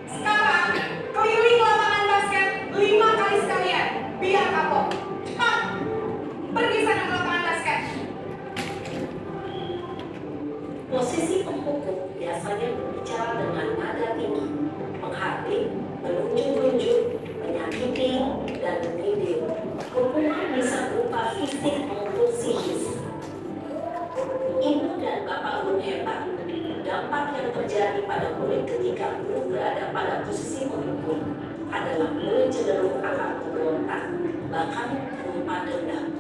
Sekarang, keliling lapangan basket 5 kali sekalian. Biar kapok. Cepat. Pergi sana ke lapangan basket. Posisi pemukul biasanya berbicara dengan nada tinggi, menghardik, menunjuk-nunjuk, menyakiti, dan mendidik. Pukulan bisa berupa fisik maupun psikis. Ibu dan bapak guru hebat. Dampak yang terjadi pada murid ketika guru berada pada posisi memukul adalah murid cenderung akan memberontak, bahkan menyimpan dendam.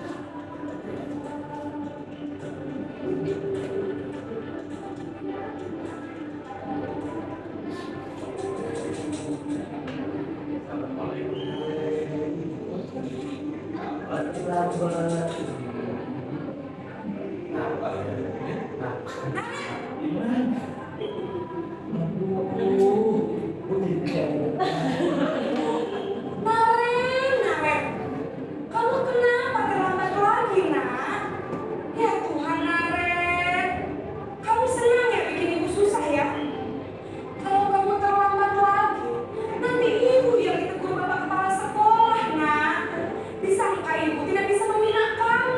Naren, kamu kenapa terlambat lagi, nak? Ya Tuhan, Naren, kamu senang ya bikin ibu susah ya? Kalau kamu terlambat lagi, nanti ibu yang ditegur bapak kepala sekolah, nak. Disangka ibu tidak bisa membina kamu.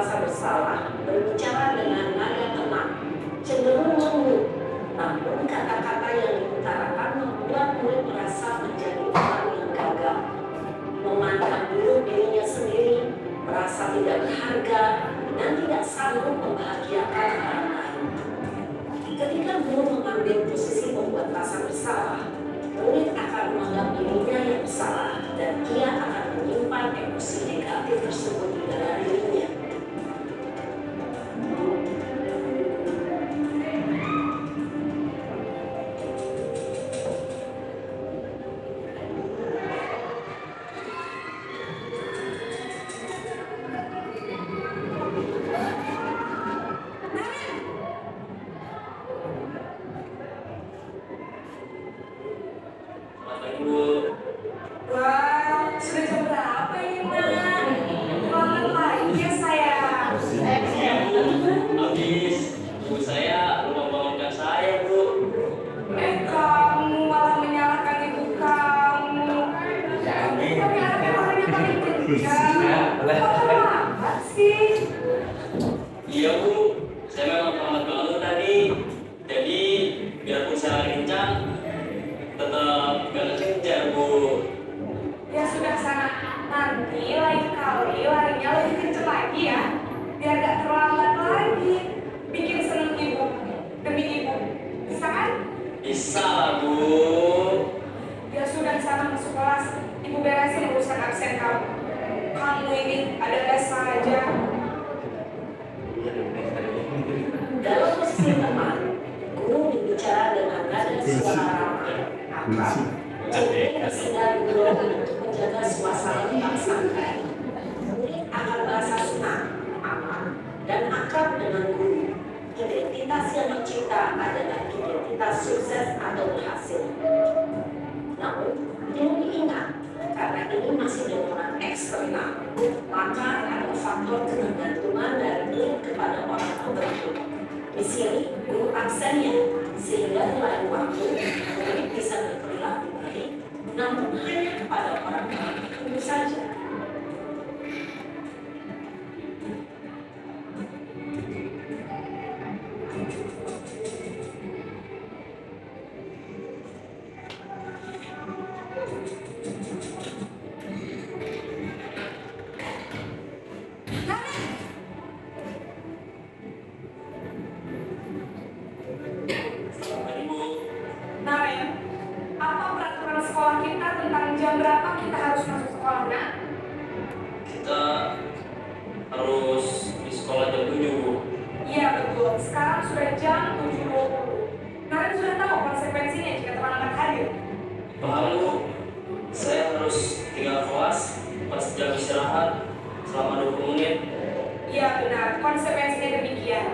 merasa bersalah, berbicara dengan nada tenang, cenderung lembut. Namun kata-kata yang diutarakan membuat murid merasa menjadi orang yang gagal, memandang buruk dirinya sendiri, merasa tidak berharga, dan tidak sanggup membahagiakan orang lain. Ketika guru mengambil posisi membuat rasa bersalah, murid akan menganggap dirinya yang bersalah dan ia akan menyimpan emosi negatif tersebut di dalam dirinya. Selamat pagi Bu. Wah, sudah jam berapa ini, Nan? Bangun lagi ya, sayang. Iya Bu, habis ibu saya lupa bangunkan saya Bu. Kamu malah menyalahkan ibu kamu. Tapi anaknya orangnya paling kencang. Kok terlambat sih? Iya Bu, saya memang terlambat bangun tadi. Jadi biarpun saya lari kencang, tetap gak kejar Bu. Ya sudah sana. Nanti lain kali larinya lebih kencang lagi ya. Biar gak terlambat lagi. Bikin seneng ibu. Demi ibu. Bisa kan? Bisa lah Bu. Ya sudah sana masuk kelas. Ibu beresin urusan absen kamu. Kamu ini ada saja. Dalam posisi teman, guru berbicara dengan nada suara ramah, akrab. Jadi bersinar guru untuk menjaga suasana tetap santai. Murid akan merasa senang, aman, dan akrab dengan guru. Identitas yang dicipta adalah identitas sukses atau berhasil. Namun, perlu diingat, karena ini masih lingkungan eksternal, maka ada faktor ketergantungan dari murid kepada orang tertentu. Di sini, guru absennya, sehingga di lain waktu, murid bisa berperilaku baik, namun hanya kepada orang-orang tertentu saja. Selamat pagi Bu. Naren, apa peraturan sekolah kita tentang jam berapa kita harus masuk sekolahnya? Kita harus di sekolah jam 7 Bu. Iya betul, sekarang sudah jam 7.20. Naren sudah tahu konsekuensinya jika terlambat hadir. Paham Bu, saya harus tinggal kelas pas jam istirahat selama 20 menit. Iya benar, konsekuensinya demikian.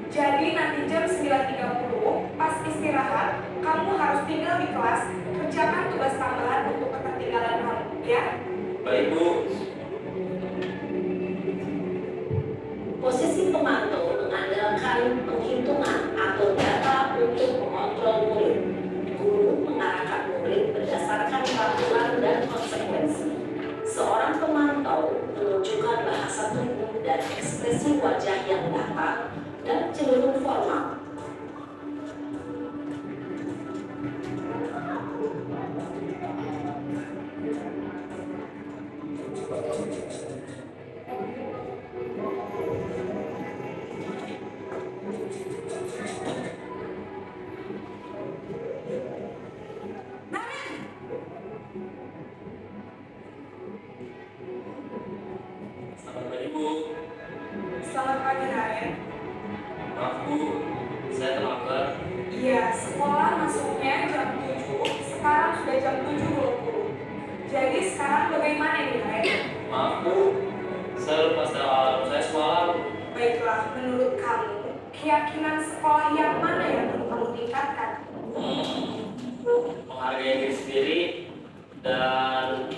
Jadi nanti jam 9.30 pas istirahat, kamu harus tinggal di kelas, kerjakan tugas tambahan untuk ketertinggalan kamu, ya? Baik Bu. Posisi pemantau mengandalkan penghitungan atau data untuk mengontrol murid. Guru mengarahkan murid berdasarkan peraturan dan konsekuensi. Seorang pemantau menunjukkan bahasa tubuh dan ekspresi wajah yang datar dan cenderung formal. Selamat pagi Bu. Selamat pagi, Naren. Maaf Bu, saya terlambat. Iya, sekolah masuknya jam 7, sekarang sudah jam 7.20. Jadi sekarang bagaimana nih, Naren? Maaf Bu, saya lupa setelah alarm saya semalam. Baiklah, menurut kamu, keyakinan sekolah yang mana yang perlu kamu tingkatkan? Menghargai diri sendiri dan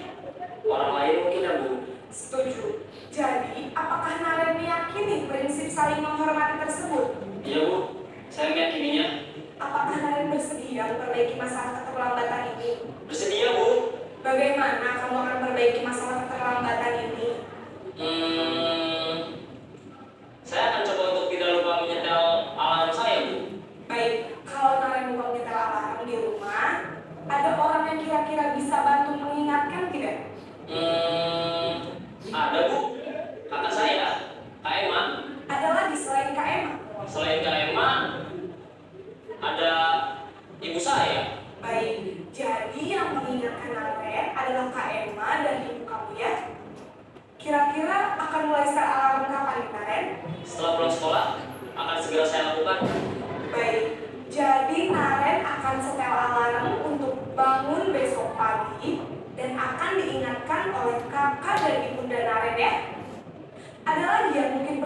orang lain mungkin ya Bu. Setuju. Jadi, apakah Naren meyakini prinsip saling menghormati tersebut? Iya Bu, saya meyakininya. Apakah Naren bersedia memperbaiki masalah keterlambatan ini? Bersedia Bu. Bagaimana kamu akan memperbaiki masalah keterlambatan ini?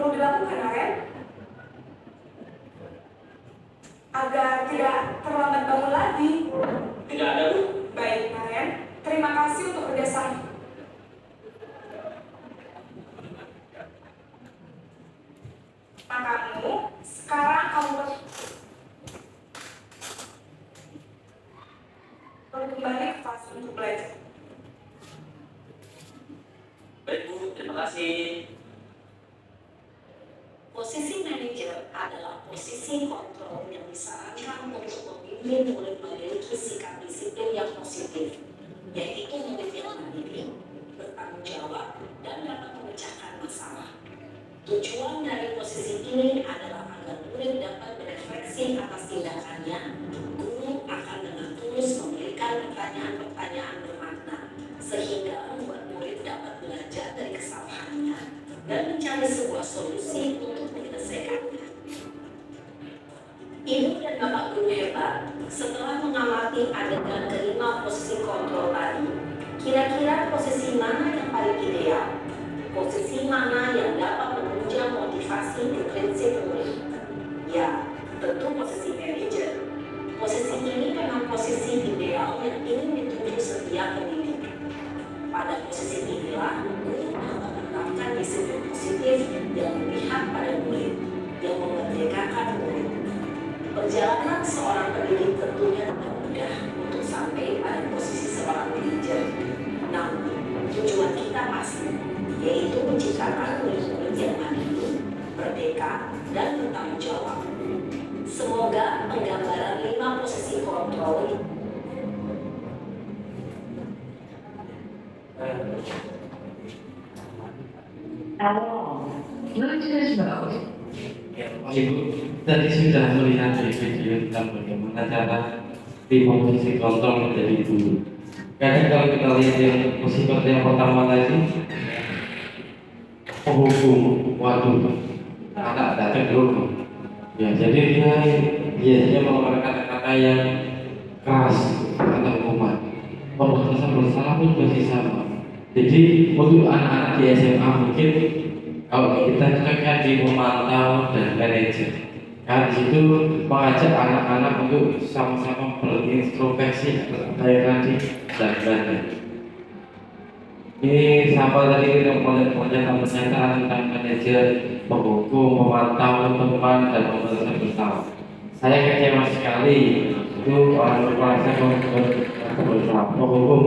perlu dilakukan, Aren? Agar tidak terlambat bangun lagi. Tidak ada, Bu. Baik, Aren. Terima kasih untuk kerjasama. Kamu, sekarang kamu harus kembali ke kelas untuk belajar. Baik, Bu. Terima kasih. Posisi manajer adalah posisi kontrol yang disarankan untuk membimbing murid memiliki sikap disiplin yang positif, yaitu murid yang mandiri, bertanggung jawab, dan dapat memecahkan masalah. Tujuan dari posisi ini adalah agar murid dapat berefleksi atas tindakannya. Guru akan dengan tulus memberikan pertanyaan-pertanyaan bermakna, sehingga membuat murid dapat belajar dari kesalahannya dan mencari sebuah solusi untuk menyelesaikannya. Ibu dan Bapak Guru hebat, setelah mengamati adegan kelima posisi kontrol tadi, kira-kira posisi mana yang paling ideal? Posisi mana yang dapat menunjang motivasi intrinsik murid? Ya, tentu posisi manajer. Posisi ini memang posisi ideal yang ingin dituju setiap pendidik. Pada posisi inilah, guru dapat menerapkan disiplin positif yang memihak pada murid, yang memerdekakan murid. Perjalanan seorang pendidik tentunya tidak mudah untuk sampai pada posisi seorang manajer. Namun, tujuan kita pasti, yaitu menciptakan murid-murid yang mandiri, merdeka, dan bertanggung jawab. Semoga penggambaran 5 posisi kontrol Alarm. Bluetooth mode. Ibu tadi sudah melihat di video tentang bagaimana cara di posisi kontrol menjadi guru. Kadang kalau kita lihat yang posisi yang pertama tadi, penghukum, waduh, anak datang ke rumah. Ya, jadi dia biasanya mengeluarkan kata-kata yang keras atau hukuman. Pembatasan bersalah pun masih sama. Jadi untuk anak-anak di SMA mungkin kalau kita kan di memantau dan manajer, kan di situ mengajak anak-anak untuk sama-sama berintrospeksi apa yang tadi dan ini sama tadi yang pernyataan tentang manajer, penghukum, memantau teman dan pembatasan bersalah. Saya kecewa sekali itu orang berkuasa bersalah. Penghukum,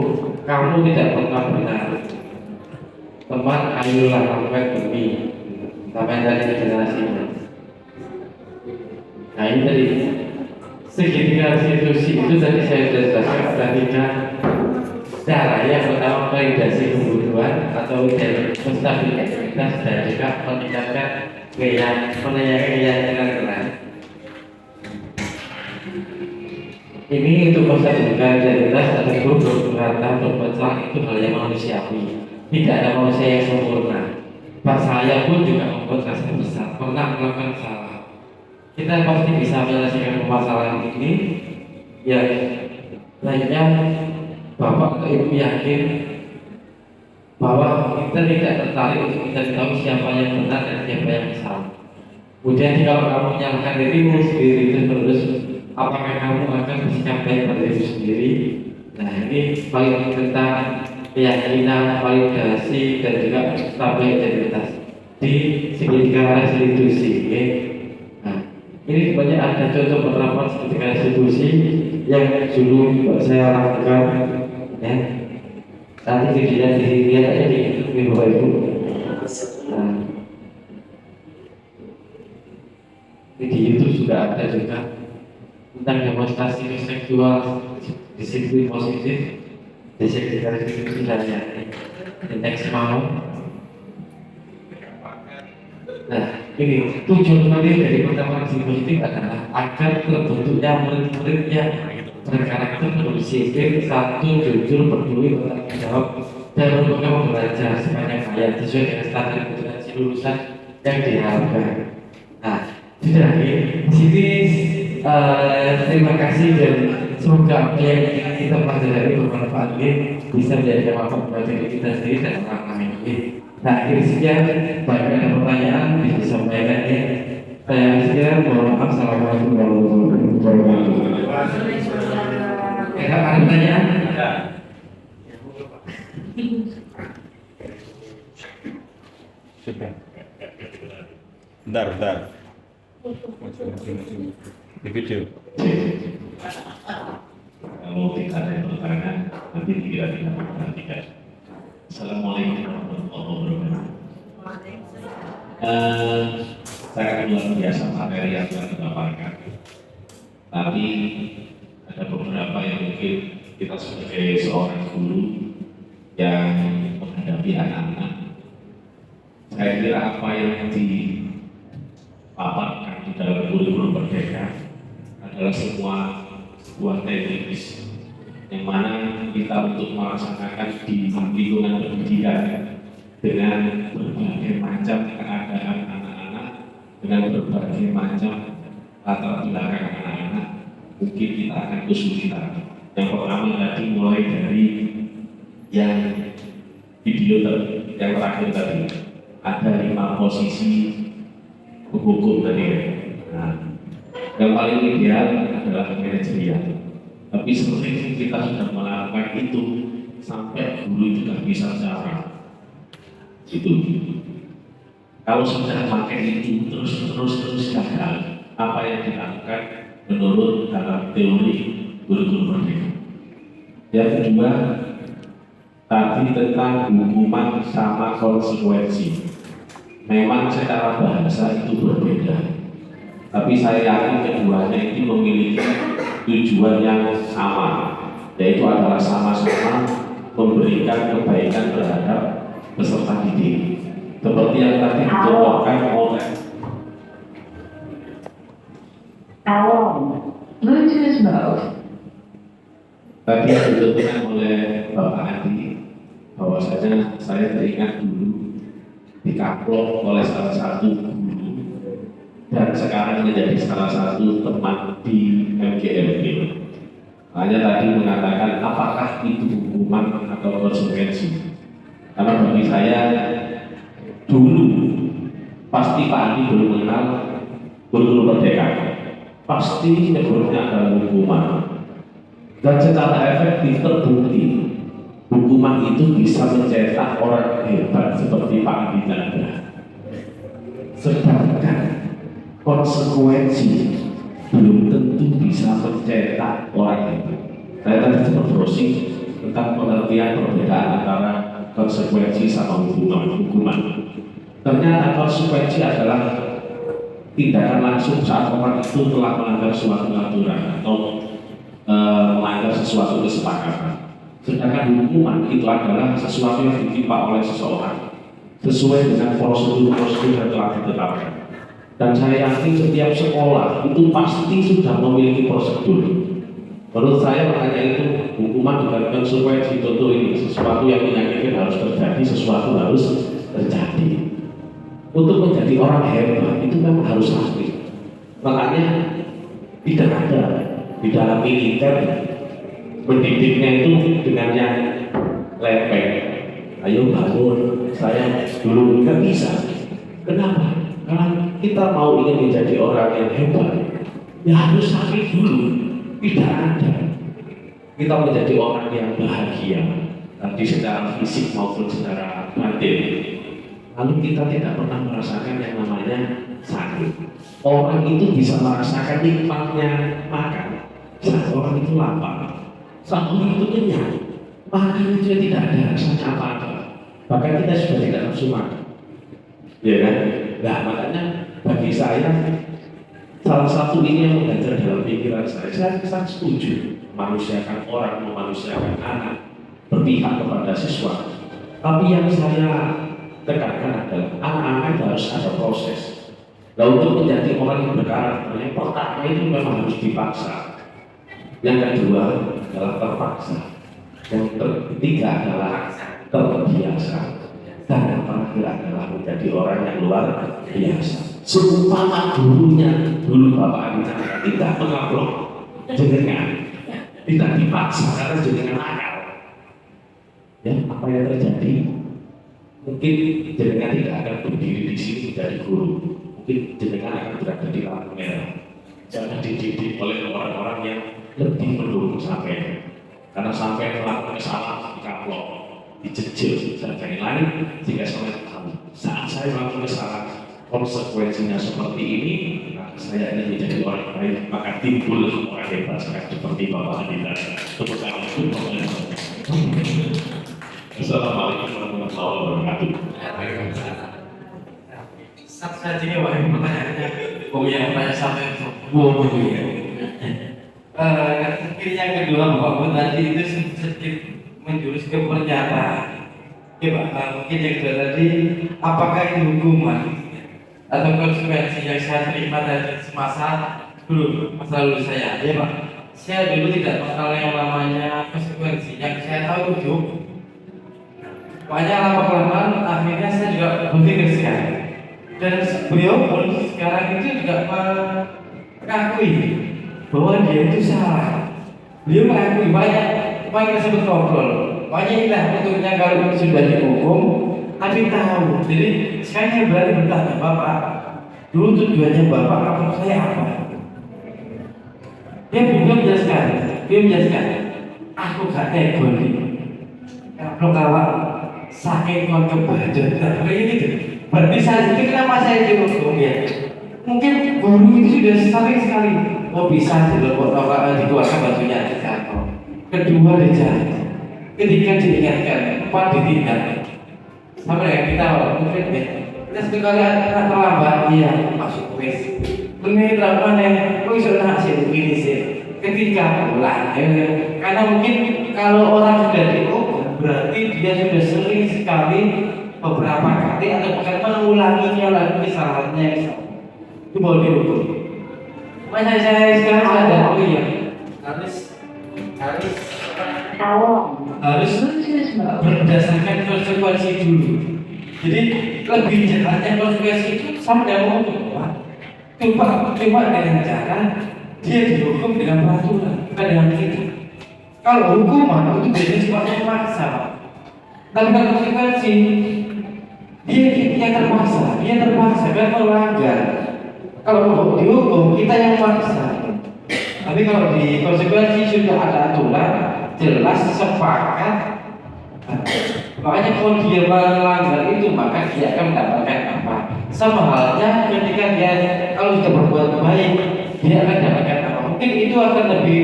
kamu tidak pernah benar. Teman, ayolah lakukan demi sampai dari generasinya. Nah ini tadi segitiga institusi itu tadi saya sudah jelaskan ketika cara yang pertama validasi kebutuhan atau stabilitas dan juga meningkatkan keyakinan. Ini untuk menstabilkan identitas atau berkata berpecah itu hal yang manusiawi. Tidak ada manusia yang sempurna. Pak saya pun juga membuat rasa besar, pernah melakukan salah. Kita pasti bisa menyelesaikan permasalahan ini. Yang lainnya, Bapak atau Ibu yakin bahwa kita tidak tertarik untuk mencari tahu siapa yang benar dan siapa yang salah. Kemudian kalau kamu menyalahkan dirimu sendiri terus, apakah kamu akan bersikap baik pada diri sendiri? Nah ini paling tentang keyakinan, validasi dan juga stabilitas di segitiga restitusi. Nah, ini sebenarnya ada contoh penerapan segitiga restitusi yang dulu saya lakukan. Ya, nanti dilihat aja di YouTube Bapak Ibu. Nah, di YouTube sudah ada juga tentang demonstrasi seksual disiplin positif. Basic dari itu saya next mau. Nah, ini tujuan dari pertama positif adalah agar terbentuknya murid-murid yang berkarakter disiplin, satu, jujur, peduli, bertanggung jawab, dan berpegang belajar sebanyak banyak sesuai dengan standar kompetensi lulusan yang diharapkan. Nah, sudah di sini. Terima kasih dan semoga apa yang kita pelajari bermanfaat ini bisa menjadi manfaat bagi diri kita sendiri dan orang lain. Nah, akhir sekian, banyak ada pertanyaan bisa disampaikan ya. Saya sekian, mohon maaf. Assalamualaikum warahmatullahi wabarakatuh. Ada pertanyaan? Bentar. Di video. Kalau tidak ada pertanyaan, nanti tidak perhatikan. Assalamualaikum warahmatullahi wabarakatuh. Sangat luar biasa materi yang telah dipaparkan. Tapi ada beberapa yang mungkin kita sebagai seorang guru yang menghadapi anak-anak, saya kira apa yang dipaparkan di dalam kurikulum Merdeka adalah sebuah teknis yang mana kita untuk melaksanakan di lingkungan pendidikan dengan berbagai macam keadaan anak-anak, dengan berbagai macam latar belakang anak-anak, mungkin kita akan kesulitan. Yang pertama tadi mulai dari yang video yang terakhir tadi, ada 5 posisi hukum tadi. Nah, yang paling ideal adalah manajerial. Tapi seperti kita sudah melakukan itu sampai guru juga bisa cara itu. Kalau sudah pakai itu terus gagal, apa yang dilakukan menurut dalam teori kurikulum Merdeka. Yang kedua, tadi tentang hukuman sama konsekuensi. Memang secara bahasa itu berbeda, tapi saya yakin keduanya itu memiliki tujuan yang sama, yaitu adalah sama-sama memberikan kebaikan terhadap peserta didik. Seperti yang tadi dicontohkan oleh Bluetooth mode. tadi yang dicontohkan oleh Bapak Adi, bahwasanya saya teringat dulu dikaplok oleh salah satu guru dan sekarang menjadi salah satu teman di MGLG. Hanya tadi mengatakan apakah itu hukuman atau konsekuensi. Karena bagi saya dulu pasti Pak Andi belum mengenal kurikulum Merdeka. Pasti sebelumnya adalah hukuman. Dan secara efektif terbukti hukuman itu bisa mencetak orang hebat seperti Pak Andi Chandra. Sedangkan konsekuensi belum tentu bisa mencetak orang hebat. Saya tadi sempat browsing tentang pengertian perbedaan antara konsekuensi sama hukuman. Ternyata konsekuensi adalah tindakan langsung saat orang itu telah melanggar suatu aturan atau melanggar sesuatu kesepakatan. Sedangkan hukuman itu adalah sesuatu yang ditimpa oleh seseorang sesuai dengan prosedur-prosedur yang telah ditetapkan. Dan saya yakin setiap sekolah itu pasti sudah memiliki prosedur. Menurut saya makanya itu hukuman dengan konsekuensi. Contoh ini, sesuatu yang menyakitkan harus terjadi, sesuatu harus terjadi. Untuk menjadi orang hebat itu memang harus sakit. Makanya tidak ada di dalam militer mendidiknya itu dengan yang lepek. Ayo bangun, saya dulu nggak bisa. Kenapa? Karena kita mau ingin menjadi orang yang hebat, ya harus sakit dulu. Tidak ada. Kita menjadi orang yang bahagia, tadi secara fisik maupun secara batin. Lalu kita tidak pernah merasakan yang namanya sakit. Orang itu bisa merasakan nikmatnya makan saat orang itu lapar, saat orang itu kenyang, makan itu tidak ada rasanya apa-apa. Bahkan kita sudah tidak nafsu makan, ya kan? Nah makanya bagi saya salah satu ini yang mengganjal dalam pikiran saya setuju memanusiakan orang, memanusiakan anak, berpihak kepada siswa. Tapi yang saya tekankan adalah anak-anak harus ada proses. Nah untuk menjadi orang yang berkarakter, yang pertama itu memang harus dipaksa. Yang kedua adalah terpaksa. Yang ketiga adalah terbiasa. Dan yang terakhir adalah menjadi orang yang luar biasa. Seumpama gurunya dulu Bapak Adi Chandra tidak mengaplok jenengan, tidak dipaksa karena jenengan nakal. Ya, apa yang terjadi? mungkin jenengan tidak akan berdiri di sini menjadi guru, mungkin jenengan akan berada di lampu merah. Jangan dididik oleh orang-orang yang lebih mendukung sampai, karena sampai melakukan kesalahan dikaplok, dijejel dan lain-lain. Jika sampai tahu saat saya melakukan kesalahan konsekuensinya seperti ini, maka saya ingin menjadi orang baik, maka timbul orang hebat seperti Bapak Adinda. Tepuk tangan untuk Bapak Adinda. Assalamualaikum warahmatullahi wabarakatuh. Saat ini wahai pertanyaannya, yang tanya sampai dulu ya. Mungkin yang kedua Bapak tadi itu sedikit menjurus ke pernyataan. Ya Pak, mungkin yang kedua tadi, apakah itu hukuman atau konsekuensi yang saya terima dari semasa masa lalu saya? Ya Pak, saya dulu tidak mengenal yang namanya konsekuensi. Yang saya tahu itu banyak lama-kelamaan akhirnya saya juga berpikir sekali, dan beliau pun sekarang itu juga mengakui bahwa dia itu salah. Beliau mengakui banyak tersebut kontrol, banyak ilah bentuknya kalau sudah dihukum tapi tahu. Jadi sekarang saya berani bertanya, Bapak dulu tujuannya Bapak apa saya apa? Dia menjelaskan, aku gak tegon nih kalau saking kon kebacut, gitu. Berarti saat itu kenapa saya dihukum ya? Mungkin guru itu sudah sering sekali, bisa dikeluarkan bajunya di kantor. Kedua dijahat, ketiga diingatkan, empat ditindak. Sama dengan kita mungkin ya, kita sekali terlambat, iya masuk kuis. Ini terlambat nih, kok bisa hasil begini sih? Ketika pulang, karena mungkin kalau orang sudah dihukum berarti dia sudah sering sekali beberapa kali atau bahkan mengulanginya lagi kesalahannya itu boleh dihukum. Masa saya sekarang sadar, oh iya harus berdasarkan konsekuensi dulu. Jadi lebih jahatnya konsekuensi itu sama dengan hukum. Cuma dengan cara dia dihukum dengan peraturan, bukan dengan itu. Kalau hukuman itu biasanya sifatnya memaksa, tapi kalau konsekuensi dia terpaksa kan melanggar. Kalau dihukum kita yang memaksa, tapi kalau di konsekuensi sudah ada aturan jelas sepakat. Makanya kalau dia melanggar itu maka dia akan mendapatkan apa? Sama halnya ketika dia kalau sudah berbuat baik dia akan mendapatkan apa? Mungkin itu akan lebih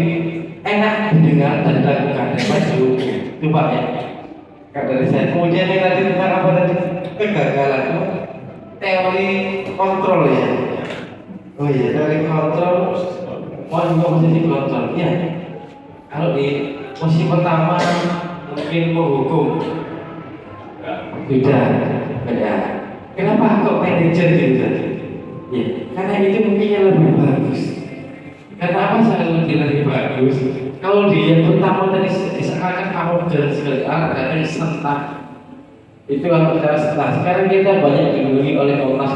enak didengar dan dilakukan daripada dihukum. Coba ya. Dari saya. Kemudian yang tadi tentang apa tadi? Kegagalan itu teori kontrol ya. Oh iya, teori kontrol. Posisi kontrol. Ya. Kalau di posisi pertama mungkin menghukum. Beda. Kenapa kok manajer gitu? Ya, karena itu mungkin yang lebih bagus. Kenapa saya lebih bagus? Kalau di yang pertama tadi seakan kamu jalan sekali dan sentak itu aku cara sentak. Sekarang kita banyak dilindungi oleh komnas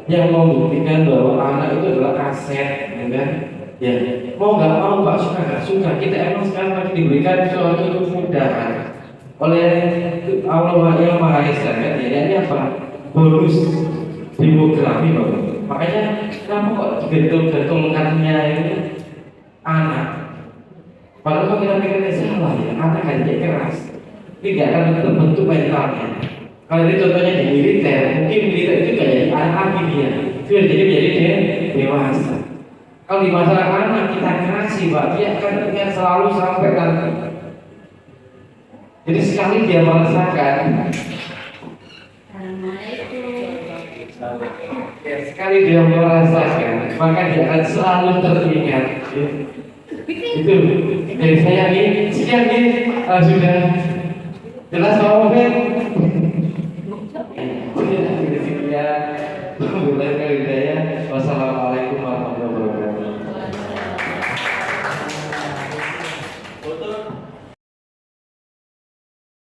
yang membuktikan bahwa anak itu adalah aset, ya kan? Ya, mau nggak mau, Pak, suka nggak suka, kita emang sekarang lagi diberikan suatu kemudahan oleh Allah yang Maha Esa, kan? Ya, ini apa? Bonus demografi, Pak. Makanya kenapa kok digantung-gantungkannya ini anak? Padahal kalau kita pikirnya salah ya, anak kan dia keras, tidak akan terbentuk mentalnya. Kalau ini contohnya di militer, mungkin militer itu gak jadi anak lagi dia, sudah jadi dia dewasa. Kalau di masalah anak kita kerasi, Pak, dia akan ingat selalu sampai nanti. Jadi sekali dia merasakan, ya, sekali dia merasakan, maka dia akan selalu teringat. Itu dari saya nih, sekian nih sudah jelas Pak Mufid.